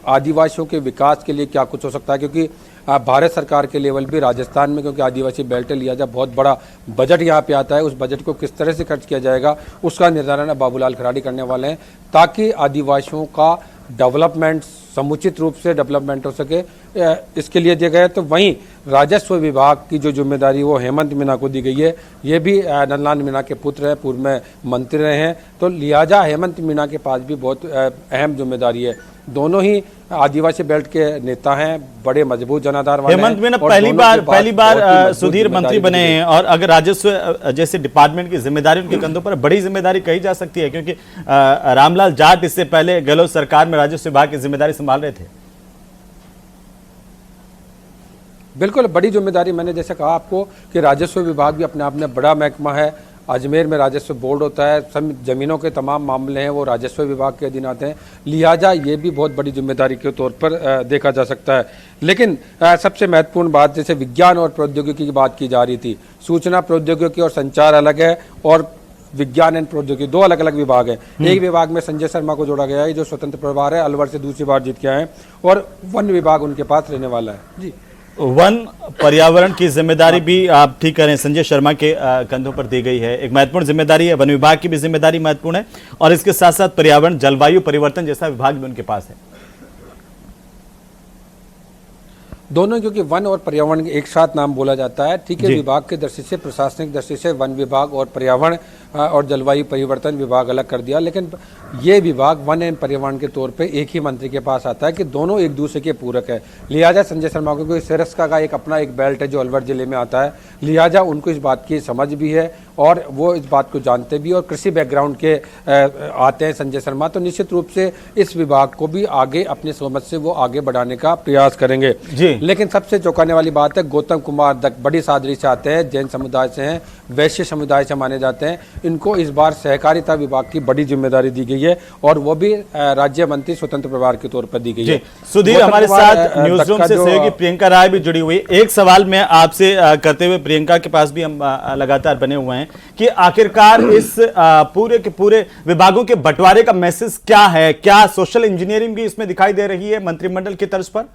आदिवासियों के विकास के लिए क्या कुछ हो सकता है, क्योंकि भारत सरकार के लेवल भी राजस्थान में, क्योंकि आदिवासी बेल्ट लिया जा, बहुत बड़ा बजट यहाँ पे आता है, उस बजट को किस तरह से खर्च किया जाएगा उसका निर्धारण बाबूलाल खराड़ी करने वाले हैं, ताकि आदिवासियों का डेवलपमेंट समुचित रूप से डेवलपमेंट हो सके, इसके लिए दिया गया। तो वहीं राजस्व विभाग की जो जिम्मेदारी वो हेमंत मीणा को दी गई है। ये भी नंदलाल मीणा के पुत्र हैं, पूर्व में मंत्री रहे हैं, तो लिहाजा हेमंत मीणा के पास भी बहुत अहम जिम्मेदारी है। दोनों ही आदिवासी बेल्ट के नेता हैं, बड़े मजबूत जनाधार वाले हैं। हेमंत मीणा पहली बार सुधीर मंत्री बने हैं, और अगर राजस्व जैसे डिपार्टमेंट की जिम्मेदारी उनके कंधों पर बड़ी जिम्मेदारी कही जा सकती है, क्योंकि रामलाल जाट इससे पहले गहलोत सरकार में राजस्व विभाग की जिम्मेदारी संभाल रहे थे। बिल्कुल बड़ी जिम्मेदारी, मैंने जैसे कहा आपको कि राजस्व विभाग भी अपने आप में बड़ा महकमा है। अजमेर में राजस्व बोर्ड होता है, सब जमीनों के तमाम मामले हैं वो राजस्व विभाग के अधीन आते हैं, लिहाजा ये भी बहुत बड़ी जिम्मेदारी के तौर पर देखा जा सकता है। लेकिन सबसे महत्वपूर्ण बात, जैसे विज्ञान और प्रौद्योगिकी की बात की जा रही थी, सूचना प्रौद्योगिकी और संचार अलग है और विज्ञान एंड प्रौद्योगिकी दो अलग अलग विभाग हैं। एक विभाग में संजय शर्मा को जोड़ा गया है जो स्वतंत्र प्रभार है, अलवर से दूसरी बार जीत के आए हैं, और वन विभाग उनके पास रहने वाला है। जी, वन पर्यावरण की जिम्मेदारी भी आप ठीक करें संजय शर्मा के कंधों पर दी गई है। एक महत्वपूर्ण जिम्मेदारी है, वन विभाग की भी जिम्मेदारी महत्वपूर्ण है, और इसके साथ साथ पर्यावरण जलवायु परिवर्तन जैसा विभाग भी उनके पास है। दोनों, क्योंकि वन और पर्यावरण एक साथ नाम बोला जाता है, ठीक है। विभाग के दृष्टि से, प्रशासनिक दृष्टि से वन विभाग और पर्यावरण और जलवायु परिवर्तन विभाग अलग कर दिया, लेकिन ये विभाग वन एवं पर्यावरण के तौर पे एक ही मंत्री के पास आता है कि दोनों एक दूसरे के पूरक है। लिहाजा संजय शर्मा को सिरस्का का एक अपना एक बेल्ट है जो अलवर जिले में आता है, लिहाजा उनको इस बात की समझ भी है और वो इस बात को जानते भी और कृषि बैकग्राउंड के आते हैं संजय शर्मा, तो निश्चित रूप से इस विभाग को भी आगे अपनी समझ से वो आगे बढ़ाने का प्रयास करेंगे जी। लेकिन सबसे चौंकाने वाली बात है, गौतम कुमार दत्त बड़ी सादरी से आते हैं, जैन समुदाय से हैं, वैश्य समुदाय से माने जाते हैं, इनको इस बार सहकारिता विभाग की बड़ी जिम्मेदारी दी गई है और वो भी राज्य मंत्री स्वतंत्र प्रभार के तौर पर दी गई है। सुधीर, हमारे साथ न्यूज रूम से सहयोगी प्रियंका राय भी जुड़ी हुई। एक सवाल मैं आपसे करते हुए, प्रियंका के पास भी हम लगातार बने हुए हैं कि आखिरकार इस पूरे के पूरे विभागों के बंटवारे का मैसेज क्या है? क्या सोशल इंजीनियरिंग भी इसमें दिखाई दे रही है मंत्रिमंडल की तर्ज पर?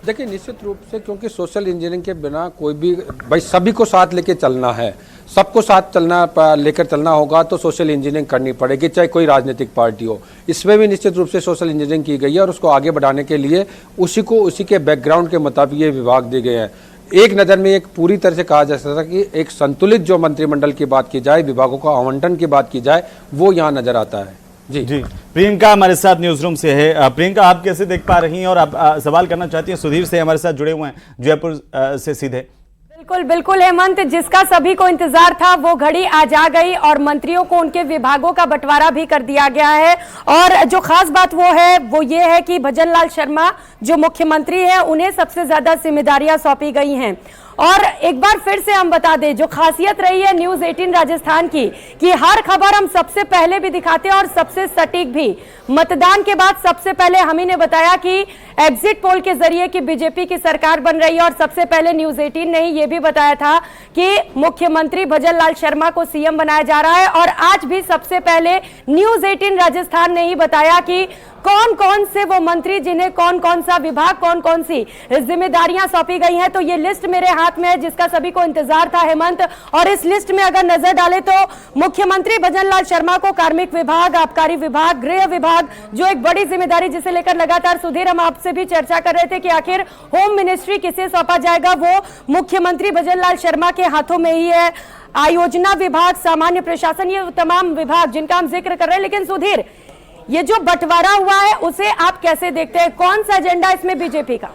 देखिए निश्चित रूप से, क्योंकि सोशल इंजीनियरिंग के बिना कोई भी, भाई सभी को साथ लेके चलना है, सबको साथ चलना लेकर चलना होगा तो सोशल इंजीनियरिंग करनी पड़ेगी, चाहे कोई राजनीतिक पार्टी हो। इसमें भी निश्चित रूप से सोशल इंजीनियरिंग की गई है और उसको आगे बढ़ाने के लिए उसी के बैकग्राउंड के मुताबिक ये विभाग दिए गए हैं। एक नज़र में एक पूरी तरह से कहा जा सकता है कि एक संतुलित जो मंत्रिमंडल की बात की जाए, विभागों का आवंटन की बात की जाए, वो यहाँ नजर आता है। जी जी, प्रियंका हमारे साथ न्यूज रूम से है। प्रियंका, आप कैसे देख पा रही हैं और आप सवाल करना चाहती हैं? सुधीर से हमारे साथ जुड़े हुए हैं जयपुर से सीधे। बिल्कुल बिल्कुल हेमंत, जिसका सभी को इंतजार था वो घड़ी आज आ गई और मंत्रियों को उनके विभागों का बंटवारा भी कर दिया गया है। और जो खास बात वो ये है कि भजन लाल शर्मा जो मुख्यमंत्री हैं, उन्हें सबसे ज्यादा जिम्मेदारियां सौंपी गई हैं। और एक बार फिर से हम बता दें, जो खासियत रही है न्यूज 18 राजस्थान की कि हर खबर हम सबसे पहले भी दिखाते हैं और सबसे सटीक भी। मतदान के बाद सबसे पहले हम ही ने बताया कि एग्जिट पोल के जरिए कि बीजेपी की सरकार बन रही है और सबसे पहले न्यूज 18 ने ही यह भी बताया था कि मुख्यमंत्री भजन लाल शर्मा को सीएम बनाया जा रहा है। और आज भी सबसे पहले न्यूज 18 राजस्थान ने ही बताया कि कौन कौन से वो मंत्री जिन्हें कौन कौन सा विभाग, कौन कौन सी जिम्मेदारियां सौंपी गई हैं। तो ये लिस्ट मेरे हाथ में है जिसका सभी को इंतजार था हेमंत। और इस लिस्ट में अगर नजर डालें तो मुख्यमंत्री भजन लाल शर्मा को कार्मिक विभाग, आबकारी विभाग, गृह विभाग, जो एक बड़ी जिम्मेदारी जिसे लेकर लगातार सुधीर हम आपसे भी चर्चा कर रहे थे कि आखिर होम मिनिस्ट्री किसे सौंपा जाएगा, वो मुख्यमंत्री भजन लाल शर्मा के हाथों में ही है। आयोजना विभाग, सामान्य प्रशासन, ये तमाम विभाग जिनका हम जिक्र कर रहे हैं। लेकिन सुधीर, ये जो बंटवारा हुआ है उसे आप कैसे देखते हैं? कौन सा एजेंडा इसमें बीजेपी का?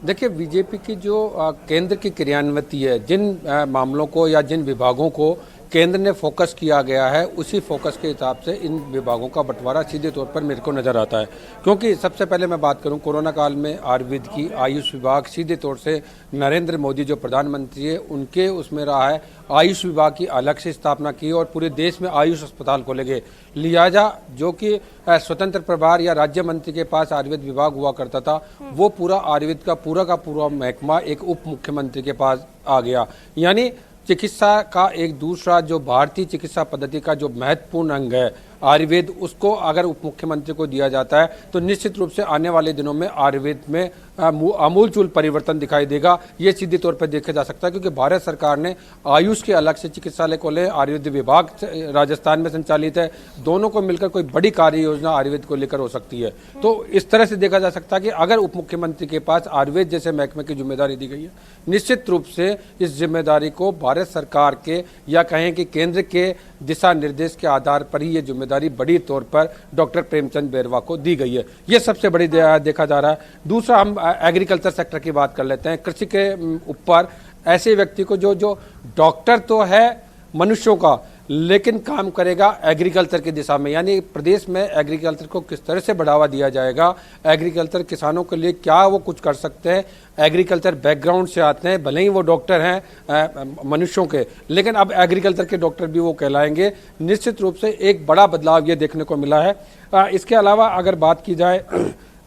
देखिए, बीजेपी की जो केंद्र की क्रियान्विति है, जिन मामलों को या जिन विभागों को केंद्र ने फोकस किया गया है, उसी फोकस के हिसाब से इन विभागों का बंटवारा सीधे तौर पर मेरे को नज़र आता है। क्योंकि सबसे पहले मैं बात करूं, कोरोना काल में आयुर्वेद की आयुष विभाग सीधे तौर से नरेंद्र मोदी जो प्रधानमंत्री है उनके उसमें रहा है। आयुष विभाग की अलग से स्थापना की और पूरे देश में आयुष अस्पताल खोले गए। लिहाजा जो कि स्वतंत्र प्रभार या राज्य मंत्री के पास आयुर्वेद विभाग हुआ करता था, वो पूरा आयुर्वेद का पूरा महकमा एक उप मुख्यमंत्री के पास आ गया। यानी चिकित्सा का एक दूसरा जो भारतीय चिकित्सा पद्धति का जो महत्वपूर्ण अंग है आयुर्वेद, उसको अगर उप मुख्यमंत्री को दिया जाता है तो निश्चित रूप से आने वाले दिनों में आयुर्वेद में आमूलचूल परिवर्तन दिखाई देगा। ये सीधे तौर पर देखा जा सकता है, क्योंकि भारत सरकार ने आयुष के अलग से चिकित्सालय खोले, आयुर्वेद विभाग राजस्थान में संचालित है, दोनों को मिलकर कोई बड़ी कार्य योजना आयुर्वेद को लेकर हो सकती है। तो इस तरह से देखा जा सकता है कि अगर उप मुख्यमंत्री के पास आयुर्वेद जैसे महकमे की जिम्मेदारी दी गई है, निश्चित रूप से इस जिम्मेदारी को भारत सरकार के या कहें कि केंद्र के दिशा निर्देश के आधार पर ही ये जिम्मेदारी बड़ी तौर पर डॉक्टर प्रेमचंद बैरवा को दी गई है। ये सबसे बड़ी देखा जा रहा है। दूसरा, हम एग्रीकल्चर सेक्टर की बात कर लेते हैं। कृषि के ऊपर ऐसे व्यक्ति को जो डॉक्टर तो है मनुष्यों का, लेकिन काम करेगा एग्रीकल्चर की दिशा में। यानी प्रदेश में एग्रीकल्चर को किस तरह से बढ़ावा दिया जाएगा, एग्रीकल्चर किसानों के लिए क्या वो कुछ कर सकते हैं। एग्रीकल्चर बैकग्राउंड से आते हैं, भले ही वो डॉक्टर हैं मनुष्यों के, लेकिन अब एग्रीकल्चर के डॉक्टर भी वो कहलाएंगे। निश्चित रूप से एक बड़ा बदलाव ये देखने को मिला है। इसके अलावा अगर बात की जाए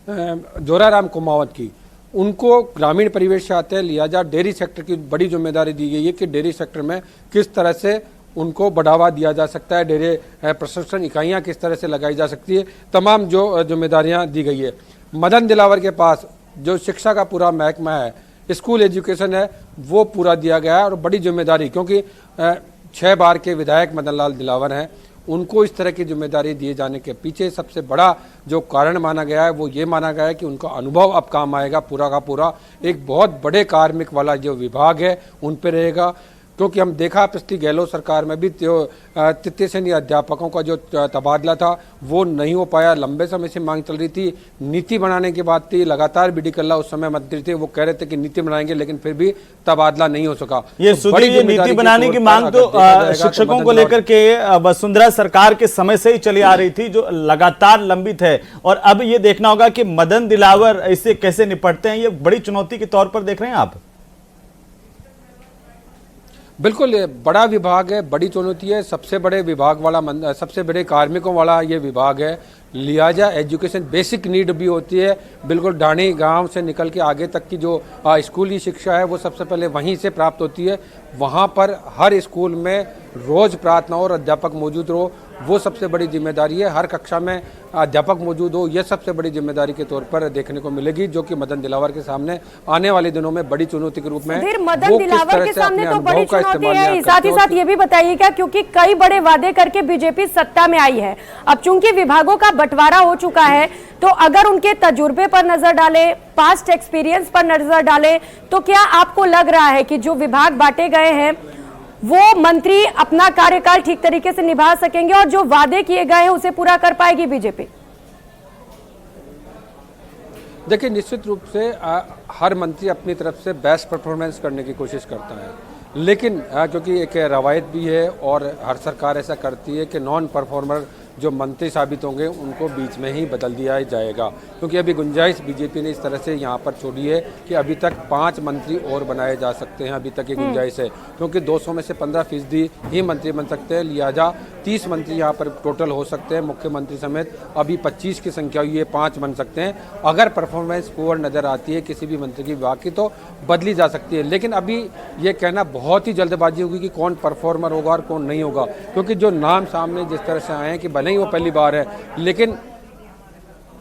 जोराराम कुमावत की, उनको ग्रामीण परिवेश से आते हैं, लिहाजा डेयरी सेक्टर की बड़ी जिम्मेदारी दी गई है कि डेयरी सेक्टर में किस तरह से उनको बढ़ावा दिया जा सकता है, डेयरी प्रसंस्करण इकाइयाँ किस तरह से लगाई जा सकती है, तमाम जो जिम्मेदारियाँ दी गई है। मदन दिलावर के पास जो शिक्षा का पूरा महकमा है, स्कूल एजुकेशन है, वो पूरा दिया गया है और बड़ी जिम्मेदारी, क्योंकि 6 बार के विधायक मदन लाल दिलावर हैं, उनको इस तरह की जिम्मेदारी दिए जाने के पीछे सबसे बड़ा जो कारण माना गया है वो ये माना गया है कि उनका अनुभव अब काम आएगा, पूरा का पूरा एक बहुत बड़े कार्मिक वाला जो विभाग है उन पर रहेगा। क्योंकि हम देखा पिछली गहलोत सरकार में भी तृतीय श्रेणी अध्यापकों का जो तबादला था वो नहीं हो पाया, लंबे समय से मांग चल रही थी। नीति बनाने की बात थी, लगातार बीडी कल्ला उस समय मंत्री थे, वो कह रहे थे कि नीति बनाएंगे, लेकिन फिर भी तबादला नहीं हो सका। ये नीति बनाने की मांग तो शिक्षकों को लेकर के वसुंधरा सरकार के समय से ही चली आ रही थी, जो लगातार लंबित है। और अब ये देखना होगा कि मदन दिलावर इससे कैसे निपटते हैं, ये बड़ी चुनौती के तौर पर देख रहे हैं आप। बिल्कुल, ये बड़ा विभाग है, बड़ी चुनौती है, सबसे बड़े विभाग वाला, सबसे बड़े कार्मिकों वाला ये विभाग है। लिहाजा एजुकेशन बेसिक नीड भी होती है, बिल्कुल ढाणी गांव से निकल के आगे तक की जो स्कूली शिक्षा है वो सबसे पहले वहीं से प्राप्त होती है। वहाँ पर हर स्कूल में रोज प्रार्थना और अध्यापक मौजूद हो, वो सबसे बड़ी जिम्मेदारी है। हर कक्षा में अध्यापक मौजूद हो, यह सबसे बड़ी जिम्मेदारी के तौर पर देखने को मिलेगी, जो कि मदन दिलावर के सामने आने वाले दिनों में बड़ी चुनौती के रूप में। मदन दिलावर के सामने तो बड़ी चुनौती है। साथ ही साथ ये भी बताइएगा, क्योंकि कई बड़े वादे करके बीजेपी सत्ता में आई है, अब चूंकि विभागों का बंटवारा हो चुका है, तो अगर उनके तजुर्बे पर नजर डाले, पास्ट एक्सपीरियंस पर नजर डाले, तो क्या आपको लग रहा है कि जो विभाग बांटे गए हैं वो मंत्री अपना कार्यकाल ठीक तरीके से निभा सकेंगे और जो वादे किए गए हैं उसे पूरा कर पाएगी बीजेपी? देखिए, निश्चित रूप से हर मंत्री अपनी तरफ से बेस्ट परफॉर्मेंस करने की कोशिश करता है, लेकिन क्योंकि एक रवायत भी है और हर सरकार ऐसा करती है कि नॉन परफॉर्मर जो मंत्री साबित होंगे उनको बीच में ही बदल दिया जाएगा। क्योंकि अभी गुंजाइश बीजेपी ने इस तरह से यहाँ पर छोड़ी है कि अभी तक 5 मंत्री और बनाए जा सकते हैं, अभी तक ये गुंजाइश है, क्योंकि 200 में से 15% ही मंत्री बन सकते हैं। लिहाजा 30 मंत्री यहाँ पर टोटल हो सकते हैं, मुख्यमंत्री समेत। अभी 25 की संख्या हुई है, 5 बन सकते हैं। अगर परफॉर्मेंस पुअर नजर आती है किसी भी मंत्री की विभाग की तो बदली जा सकती है, लेकिन अभी ये कहना बहुत ही जल्दबाजी होगी कि कौन परफॉर्मर होगा और कौन नहीं होगा, क्योंकि जो नाम सामने जिस तरह से आए हैं कि नहीं वो पहली बार है, लेकिन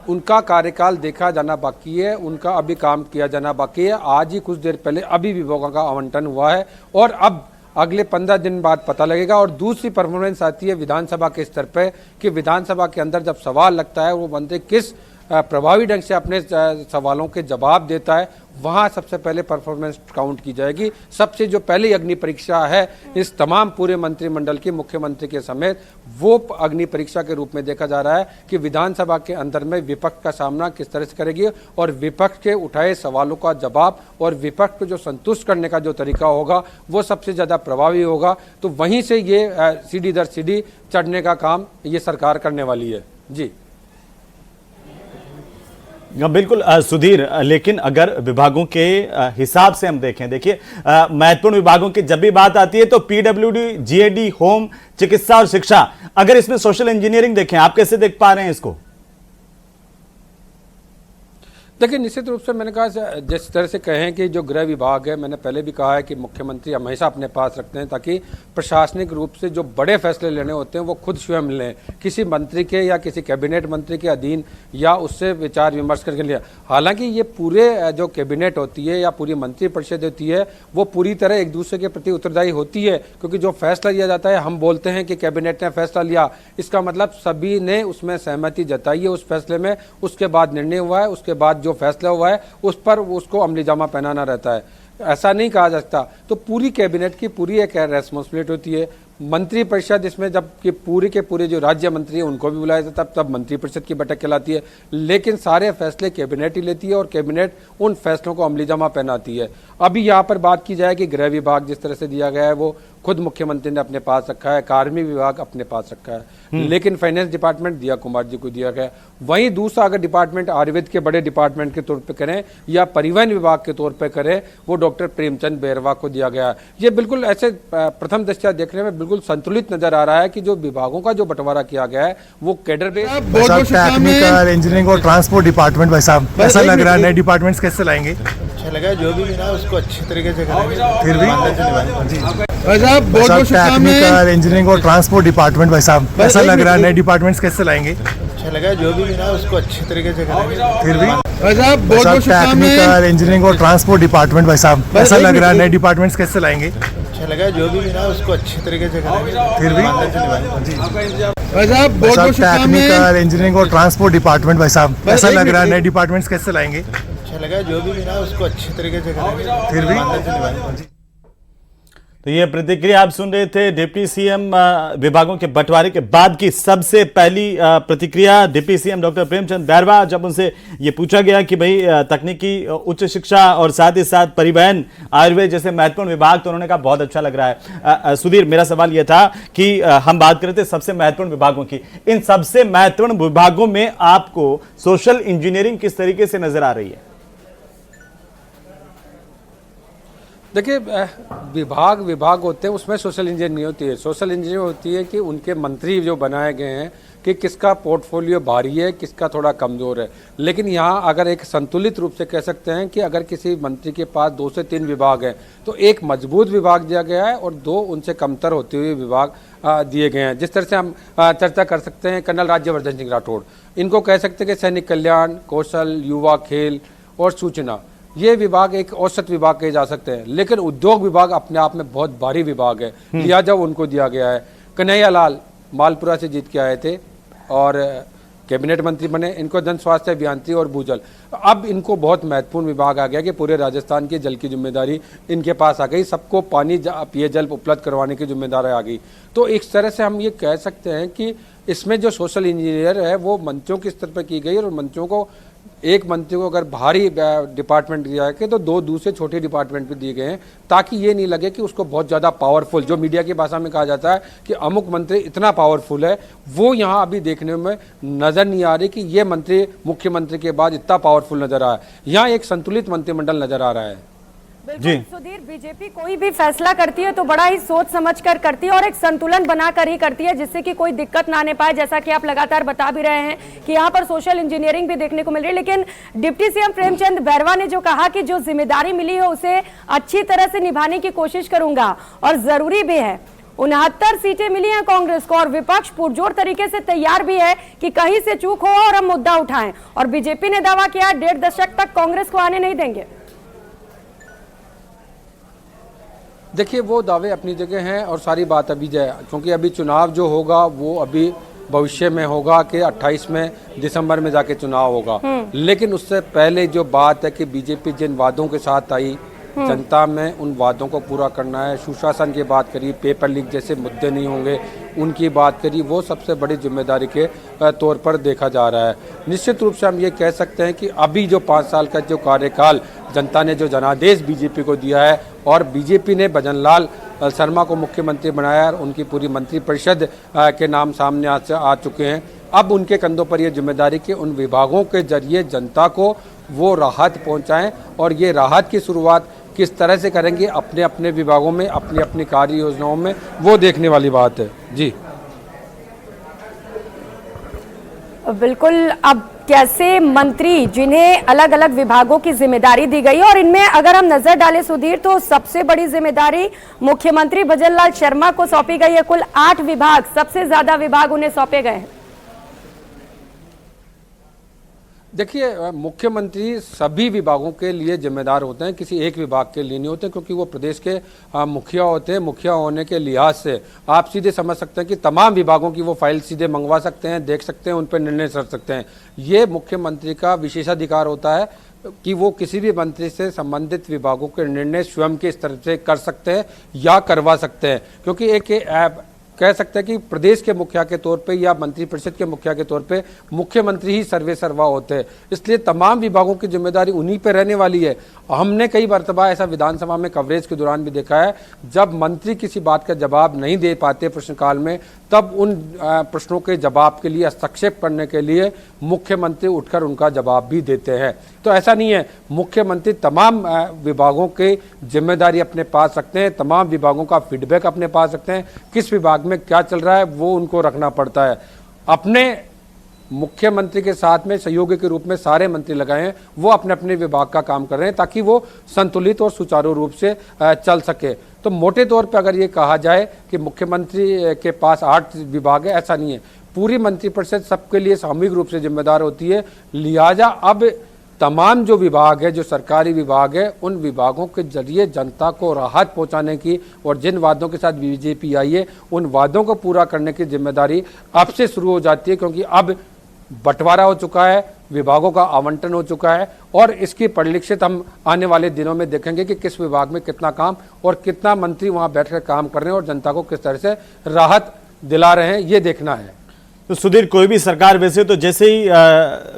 उनका कार्यकाल देखा जाना बाकी है, उनका अभी काम किया जाना बाकी है। आज ही कुछ देर पहले अभी विभागों का आवंटन हुआ है और अब अगले 15 दिन बाद पता लगेगा। और दूसरी परफॉर्मेंस आती है विधानसभा के स्तर पे कि विधानसभा के अंदर जब सवाल लगता है वो मंत्री किस प्रभावी ढंग से अपने सवालों के जवाब देता है, वहां सबसे पहले परफॉर्मेंस काउंट की जाएगी। सबसे जो पहली अग्नि परीक्षा है इस तमाम पूरे मंत्रिमंडल की मुख्यमंत्री के समेत, वो अग्नि परीक्षा के रूप में देखा जा रहा है कि विधानसभा के अंदर में विपक्ष का सामना किस तरह से करेगी और विपक्ष के उठाए सवालों का जवाब और विपक्ष को जो संतुष्ट करने का जो तरीका होगा वो सबसे ज्यादा प्रभावी होगा। तो वहीं से ये सीढ़ी दर सीढ़ी चढ़ने का काम ये सरकार करने वाली है। जी बिल्कुल सुधीर, लेकिन अगर विभागों के हिसाब से हम देखें, देखिए महत्वपूर्ण विभागों की जब भी बात आती है तो पीडब्ल्यूडी, जीएडी, होम, चिकित्सा और शिक्षा, अगर इसमें सोशल इंजीनियरिंग देखें, आप कैसे देख पा रहे हैं इसको? देखिए, निश्चित रूप से मैंने कहा जिस तरह से कहें कि जो गृह विभाग है, मैंने पहले भी कहा है कि मुख्यमंत्री हमेशा अपने पास रखते हैं ताकि प्रशासनिक रूप से जो बड़े फैसले लेने होते हैं वो खुद स्वयं लें, किसी मंत्री के या किसी कैबिनेट मंत्री के अधीन या उससे विचार विमर्श करके लिया। हालांकि ये पूरे जो कैबिनेट होती है या पूरी मंत्री परिषद होती है वो पूरी तरह एक दूसरे के प्रति उत्तरदायी होती है, क्योंकि जो फैसला लिया जाता है, हम बोलते हैं कि कैबिनेट ने फैसला लिया, इसका मतलब सभी ने उसमें सहमति जताई है उस फैसले में, उसके बाद निर्णय हुआ है, उसके बाद जो फैसला हुआ है उस पर उसको अमली जामा पहनाना रहता है। ऐसा नहीं कहा जा सकता। तो पूरी कैबिनेट की पूरी एक रेस्पॉन्सिबिलिटी होती है। मंत्री परिषद इसमें जब कि पूरे के पूरे जो राज्य मंत्री है उनको भी बुलाया जाता है, तब मंत्री परिषद की बैठक कहलाती है, लेकिन सारे फैसले कैबिनेट ही लेती है और कैबिनेट उन फैसलों को अमली जामा पहनाती है। अभी यहाँ पर बात की जाए कि गृह विभाग जिस तरह से दिया गया है वो खुद मुख्यमंत्री ने अपने पास रखा है, कार्मिक विभाग अपने पास रखा है, लेकिन फाइनेंस डिपार्टमेंट दिया कुमार जी को दिया गया। वहीं दूसरा अगर डिपार्टमेंट आयुर्वेद के बड़े डिपार्टमेंट के तौर पे करें या परिवहन विभाग के तौर पे करें, वो डॉक्टर प्रेमचंद बैरवा को दिया गया। ये बिल्कुल ऐसे प्रथम दृष्टया देखने में बिल्कुल संतुलित नजर आ रहा है कि जो विभागों का जो बंटवारा किया गया है वो कैडर बेस्ड, टेक्निकल, इंजीनियरिंग और ट्रांसपोर्ट डिपार्टमेंट, भाई साहब ऐसा लग रहा है नए डिपार्टमेंट्स कैसे लाएंगे? अच्छा लगा, जो भी मिला उसको अच्छे तरीके से करेंगे, फिर भी बहुत टेक्निकल, इंजीनियरिंग और ट्रांसपोर्ट डिपार्टमेंट, भाई साहब ऐसा लग रहा है नए डिपार्टमेंट्स कैसे लाएंगे? अच्छा अच्छा लगा, जो भी मिला उसको अच्छे तरीके से करेंगे। फिर भी भाई साहब भाई साहब टेक्निकल इंजीनियरिंग और ट्रांसपोर्ट डिपार्टमेंट भाई साहब ऐसा लग रहा है नए डिपार्टमेंट्स कैसे लाएंगे? अच्छा लगा, जो भी मिला उसको अच्छे तरीके से करेंगे। फिर भी ईमानदारी से निभाएंगे। भाई साहब टेक्निकल इंजीनियरिंग और ट्रांसपोर्ट डिपार्टमेंट भाई साहब ऐसा लग रहा है नए डिपार्टमेंट्स कैसे लाएंगे? अच्छा लगा, जो भी मिला उसको अच्छे तरीके से करेंगे। फिर भी ईमानदारी से निभाएंगे। तो ये प्रतिक्रिया आप सुन रहे थे डिप्टी सीएम विभागों के बंटवारे के बाद की सबसे पहली प्रतिक्रिया deputy CM doctor Premchand Bairwa, जब उनसे ये पूछा गया कि भाई तकनीकी उच्च शिक्षा और साथ ही साथ परिवहन आयुर्वेद जैसे महत्वपूर्ण विभाग, तो उन्होंने कहा बहुत अच्छा लग रहा है। सुधीर, मेरा सवाल यह था कि हम बात कर रहे थे सबसे महत्वपूर्ण विभागों की, इन सबसे महत्वपूर्ण विभागों में आपको सोशल इंजीनियरिंग किस तरीके से नजर आ रही है? देखिए, विभाग होते हैं, उसमें सोशल इंजीनियरिंग नहीं होती है। सोशल इंजीनियरिंग होती है कि उनके मंत्री जो बनाए गए हैं कि किसका पोर्टफोलियो भारी है, किसका थोड़ा कमज़ोर है। लेकिन यहाँ अगर एक संतुलित रूप से कह सकते हैं कि अगर किसी मंत्री के पास 2 से 3 विभाग हैं तो एक मजबूत विभाग दिया गया है और 2 उनसे कमतर होते हुए विभाग दिए गए हैं। जिस तरह से हम चर्चा कर सकते हैं कर्नल राज्यवर्धन सिंह राठौड़, इनको कह सकते हैं कि सैनिक कल्याण, कौशल, युवा, खेल और सूचना, ये विभाग एक औसत विभाग कहे जा सकते हैं। लेकिन उद्योग विभाग अपने आप में बहुत भारी विभाग है, लिहाजा उनको दिया गया है। कन्हैया लाल मालपुरा से जीत के आए थे और कैबिनेट मंत्री बने, इनको जन स्वास्थ्य अभियांत्रिकी और भूजल, अब इनको बहुत महत्वपूर्ण विभाग आ गया कि पूरे राजस्थान के जल की जिम्मेदारी इनके पास आ गई, सबको पानी पेयजल उपलब्ध करवाने की जिम्मेदारी आ गई। तो इस तरह से हम ये कह सकते हैं कि इसमें जो सोशल इंजीनियर है वो मंत्रियों के स्तर पर की गई और मंत्रियों को, एक मंत्री को अगर भारी डिपार्टमेंट दिया है तो 2 दूसरे छोटे डिपार्टमेंट भी दिए गए हैं, ताकि ये नहीं लगे कि उसको बहुत ज़्यादा पावरफुल, जो मीडिया की भाषा में कहा जाता है कि अमुक मंत्री इतना पावरफुल है, वो यहाँ अभी देखने में नज़र नहीं आ रही कि ये मंत्री मुख्यमंत्री के बाद इतना पावरफुल नजर आया। यहाँ एक संतुलित मंत्रिमंडल नजर आ रहा है। बिल्कुल सुधीर, बीजेपी कोई भी फैसला करती है तो बड़ा ही सोच समझकर करती है और एक संतुलन बनाकर ही करती है, जिससे कि कोई दिक्कत ना आने पाए। जैसा कि आप लगातार बता भी रहे हैं कि यहाँ पर सोशल इंजीनियरिंग भी देखने को मिल रही है। लेकिन डिप्टी सीएम प्रेमचंद बैरवा ने जो कहा कि जो जिम्मेदारी मिली है उसे अच्छी तरह से निभाने की कोशिश करूंगा और जरूरी भी है। 69 सीटें मिली हैं कांग्रेस को और विपक्ष पुरजोर तरीके से तैयार भी है कि कहीं से चूक हो और हम मुद्दा उठाएं। और बीजेपी ने दावा किया 1.5 दशक तक कांग्रेस को आने नहीं देंगे। देखिए, वो दावे अपनी जगह हैं और सारी बात अभी जाए, क्योंकि अभी चुनाव जो होगा वो अभी भविष्य में होगा कि 28 में दिसंबर में जाके चुनाव होगा। लेकिन उससे पहले जो बात है कि बीजेपी जिन वादों के साथ आई, जनता में उन वादों को पूरा करना है। सुशासन की बात करी, पेपर लीक जैसे मुद्दे नहीं होंगे उनकी बात करी, वो सबसे बड़ी जिम्मेदारी के तौर पर देखा जा रहा है। निश्चित रूप से हम ये कह सकते हैं कि अभी जो 5 साल का जो कार्यकाल जनता ने जो जनादेश बीजेपी को दिया है और बीजेपी ने भजनलाल शर्मा को मुख्यमंत्री बनाया और उनकी पूरी मंत्रिपरिषद के नाम सामने आ चुके हैं। अब उनके कंधों पर यह जिम्मेदारी कि उन विभागों के जरिए जनता को वो राहत पहुंचाएं और ये राहत की शुरुआत किस तरह से करेंगे अपने अपने विभागों में, अपनी अपनी कार्य योजनाओं में, वो देखने वाली बात है। जी बिल्कुल। अब कैसे मंत्री जिन्हें अलग अलग विभागों की जिम्मेदारी दी गई और इनमें अगर हम नजर डालें सुधीर, तो सबसे बड़ी जिम्मेदारी मुख्यमंत्री भजनलाल शर्मा को सौंपी गई है। कुल 8 विभाग, सबसे ज्यादा विभाग उन्हें सौंपे गए हैं। देखिए, मुख्यमंत्री सभी विभागों के लिए जिम्मेदार होते हैं, किसी एक विभाग के लिए नहीं होते, क्योंकि वो प्रदेश के मुखिया होते हैं। मुखिया होने के लिहाज से आप सीधे समझ सकते हैं कि तमाम विभागों की वो फाइल सीधे मंगवा सकते हैं, देख सकते हैं, उन पर निर्णय कर सकते हैं। ये मुख्यमंत्री का विशेषाधिकार होता है कि वो किसी भी मंत्री से संबंधित विभागों के निर्णय स्वयं के स्तर से कर सकते हैं या करवा सकते हैं, क्योंकि एक कह सकते हैं कि प्रदेश के मुखिया के तौर पे या मंत्रिपरिषद के मुखिया के तौर पे मुख्यमंत्री ही सर्वे सर्वा होते हैं। इसलिए तमाम विभागों की जिम्मेदारी उन्हीं पे रहने वाली है। हमने कई मरतबा ऐसा विधानसभा में कवरेज के दौरान भी देखा है, जब मंत्री किसी बात का जवाब नहीं दे पाते प्रश्नकाल में, तब उन प्रश्नों के जवाब के लिए, हस्तक्षेप करने के लिए मुख्यमंत्री उठकर उनका जवाब भी देते हैं। तो ऐसा नहीं है, मुख्यमंत्री तमाम विभागों की जिम्मेदारी अपने पास रखते हैं, तमाम विभागों का फीडबैक अपने पास रखते हैं, किस विभाग में क्या चल रहा है वो उनको रखना पड़ता है। अपने मुख्यमंत्री के साथ में सहयोगी के रूप में सारे मंत्री लगाए हैं, वो अपने अपने विभाग का काम कर रहे हैं ताकि वो संतुलित और सुचारू रूप से चल सके। तो मोटे तौर पर अगर ये कहा जाए कि मुख्यमंत्री के पास 8 विभाग है, ऐसा नहीं है। पूरी मंत्रिपरिषद सबके लिए सामूहिक रूप से जिम्मेदार होती है। लिहाजा अब तमाम जो विभाग है, जो सरकारी विभाग है, उन विभागों के जरिए जनता को राहत पहुंचाने की और जिन वादों के साथ बीजेपी आई है उन वादों को पूरा करने की जिम्मेदारी अब से शुरू हो जाती है, क्योंकि अब बंटवारा हो चुका है, विभागों का आवंटन हो चुका है और इसकी परिलक्षित हम आने वाले दिनों में देखेंगे कि किस विभाग में कितना काम और कितना मंत्री वहां बैठकर काम कर रहे हैं और जनता को किस तरह से राहत दिला रहे हैं, ये देखना है। तो सुधीर, कोई भी सरकार वैसे तो जैसे ही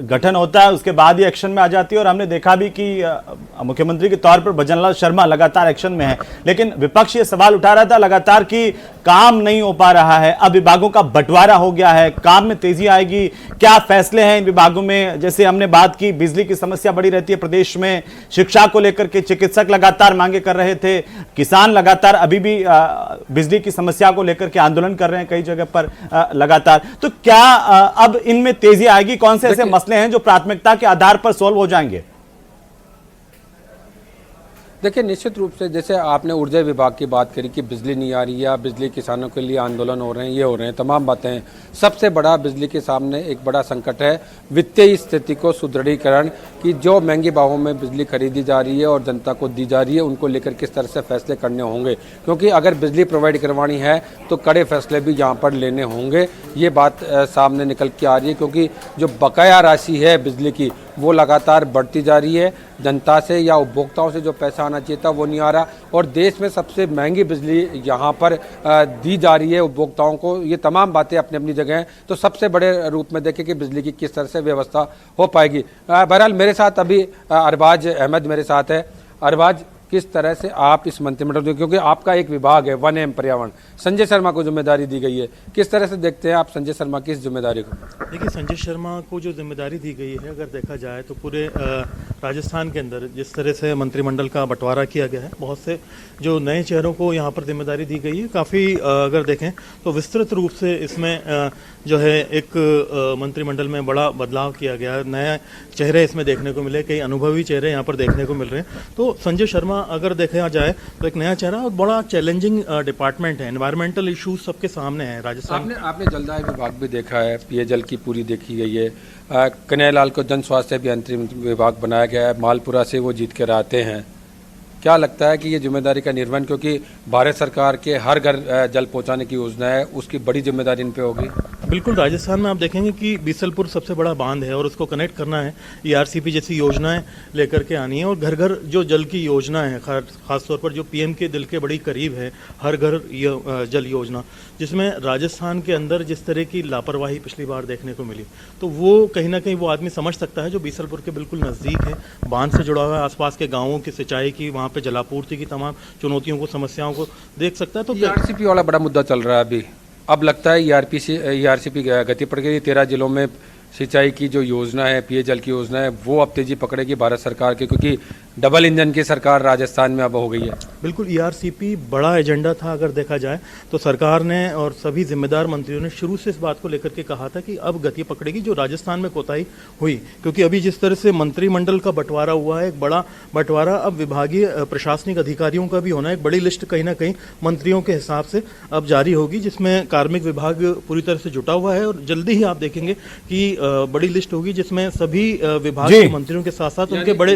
गठन होता है उसके बाद ही एक्शन में आ जाती है और हमने देखा भी कि मुख्यमंत्री के तौर पर भजनलाल शर्मा लगातार एक्शन में है, लेकिन विपक्ष ये सवाल उठा रहा था लगातार कि काम नहीं हो पा रहा है। अब विभागों का बंटवारा हो गया है, काम में तेजी आएगी, क्या फैसले हैं इन विभागों में? जैसे हमने बात की, बिजली की समस्या बड़ी रहती है प्रदेश में, शिक्षा को लेकर के चिकित्सक लगातार मांगे कर रहे थे, किसान लगातार अभी भी बिजली की समस्या को लेकर के आंदोलन कर रहे हैं कई जगह पर लगातार। तो क्या अब इनमें तेजी आएगी? कौन से ऐसे मसले हैं जो प्राथमिकता के आधार पर सोल्व हो जाएंगे? देखिए, निश्चित रूप से जैसे आपने ऊर्जा विभाग की बात करी कि बिजली नहीं आ रही है, बिजली किसानों के लिए आंदोलन हो रहे हैं, ये हो रहे हैं, तमाम बातें हैं। सबसे बड़ा बिजली के सामने एक बड़ा संकट है वित्तीय स्थिति को सुदृढ़ीकरण की। जो महंगी भावों में बिजली खरीदी जा रही है और जनता को दी जा रही है, उनको लेकर किस तरह से फैसले करने होंगे, क्योंकि अगर बिजली प्रोवाइड करवानी है तो कड़े फैसले भी यहाँ पर लेने होंगे। ये बात सामने निकल के आ रही है, क्योंकि जो बकाया राशि है बिजली की वो लगातार बढ़ती जा रही है। जनता से या उपभोक्ताओं से जो पैसा आना चाहिए था वो नहीं आ रहा और देश में सबसे महंगी बिजली यहाँ पर दी जा रही है उपभोक्ताओं को। ये तमाम बातें अपनी अपनी जगह हैं। तो सबसे बड़े रूप में देखें कि बिजली की किस तरह से व्यवस्था हो पाएगी। बहरहाल मेरे साथ अभी अरबाज अहमद मेरे साथ है। अरबाज, किस तरह से आप इस मंत्रिमंडल, क्योंकि आपका एक विभाग है वन एवं पर्यावरण, संजय शर्मा को जिम्मेदारी दी गई है, किस तरह से देखते हैं आप संजय शर्मा की इस जिम्मेदारी को? देखिए, संजय शर्मा को जो जिम्मेदारी दी गई है, अगर देखा जाए तो पूरे राजस्थान के अंदर जिस तरह से मंत्रिमंडल का बंटवारा किया गया है, बहुत से जो नए चेहरों को यहाँ पर जिम्मेदारी दी गई है, काफ़ी अगर देखें तो विस्तृत रूप से इसमें जो है एक मंत्रिमंडल में बड़ा बदलाव किया गया है। नए चेहरे इसमें देखने को मिले, कई अनुभवी चेहरे यहाँ पर देखने को मिल रहे हैं। तो संजय शर्मा अगर देखा जाए तो एक नया चेहरा और बड़ा चैलेंजिंग डिपार्टमेंट है। एनवायरमेंटल इश्यूज सबके सामने हैं राजस्थान। आपने जलदाय विभाग भी देखा है, पेयजल की पूरी देखी गई है। कन्हैयालाल को जन स्वास्थ्य अभियंत्रण विभाग बनाया गया है, मालपुरा से वो जीत कर आते हैं। क्या लगता है कि ये जिम्मेदारी का निर्वहन, क्योंकि भारत सरकार के हर घर जल पहुंचाने की योजना है, उसकी बड़ी जिम्मेदारी इन पे होगी? बिल्कुल, राजस्थान में आप देखेंगे कि बीसलपुर सबसे बड़ा बांध है और उसको कनेक्ट करना है। ERCP जैसी योजनाएं लेकर के आनी है और घर घर जो जल की योजना है, खासतौर पर जो PM के दिल के बड़ी करीब है, हर घर जल योजना, जिसमें राजस्थान के अंदर जिस तरह की लापरवाही पिछली बार देखने को मिली, तो वो कहीं ना कहीं वो आदमी समझ सकता है जो बीसलपुर के बिल्कुल नज़दीक है, बांध से जुड़ा हुआ है, आसपास के गाँवों की सिंचाई की, वहाँ पे जलापूर्ति की तमाम चुनौतियों को, समस्याओं को देख सकता है। तो ERCP वाला बड़ा मुद्दा चल रहा है अभी। अब लगता है ERCP गति पड़ गई। 13 जिलों में सिंचाई की जो योजना है, पेयजल की योजना है, वो अब तेजी पकड़ेगी भारत सरकार की, क्योंकि डबल इंजन की सरकार राजस्थान में अब हो गई है। बिल्कुल, ERCP बड़ा एजेंडा था अगर देखा जाए तो सरकार ने और सभी जिम्मेदार मंत्रियों ने शुरू से इस बात को लेकर के कहा था कि अब गति पकड़ेगी जो राजस्थान में कोताही हुई, क्योंकि अभी जिस तरह से मंत्रिमंडल का बंटवारा हुआ है, एक बड़ा बंटवारा अब विभागीय प्रशासनिक अधिकारियों का भी होना है। एक बड़ी लिस्ट कहीं ना कहीं मंत्रियों के हिसाब से अब जारी होगी, जिसमें कार्मिक विभाग पूरी तरह से जुटा हुआ है और जल्दी ही आप देखेंगे कि बड़ी लिस्ट होगी जिसमें सभी विभाग के मंत्रियों के साथ साथ उनके बड़े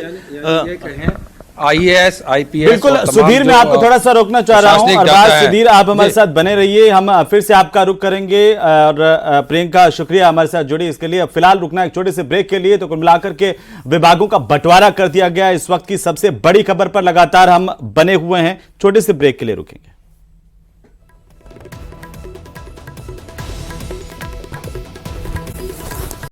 IAS, IPS। बिल्कुल सुधीर, मैं आपको थोड़ा सा रोकना चाह रहा हूं। अरबाज, सुधीर आप हमारे साथ बने रहिए, हम फिर से आपका रुख करेंगे। और प्रियंका, शुक्रिया हमारे साथ जुड़ी इसके लिए। अब फिलहाल रुकना एक छोटे से ब्रेक के लिए। तो कुल मिलाकर के विभागों का बंटवारा कर दिया गया इस वक्त की सबसे बड़ी खबर पर लगातार हम बने हुए हैं। छोटे से ब्रेक के लिए रुकेंगे।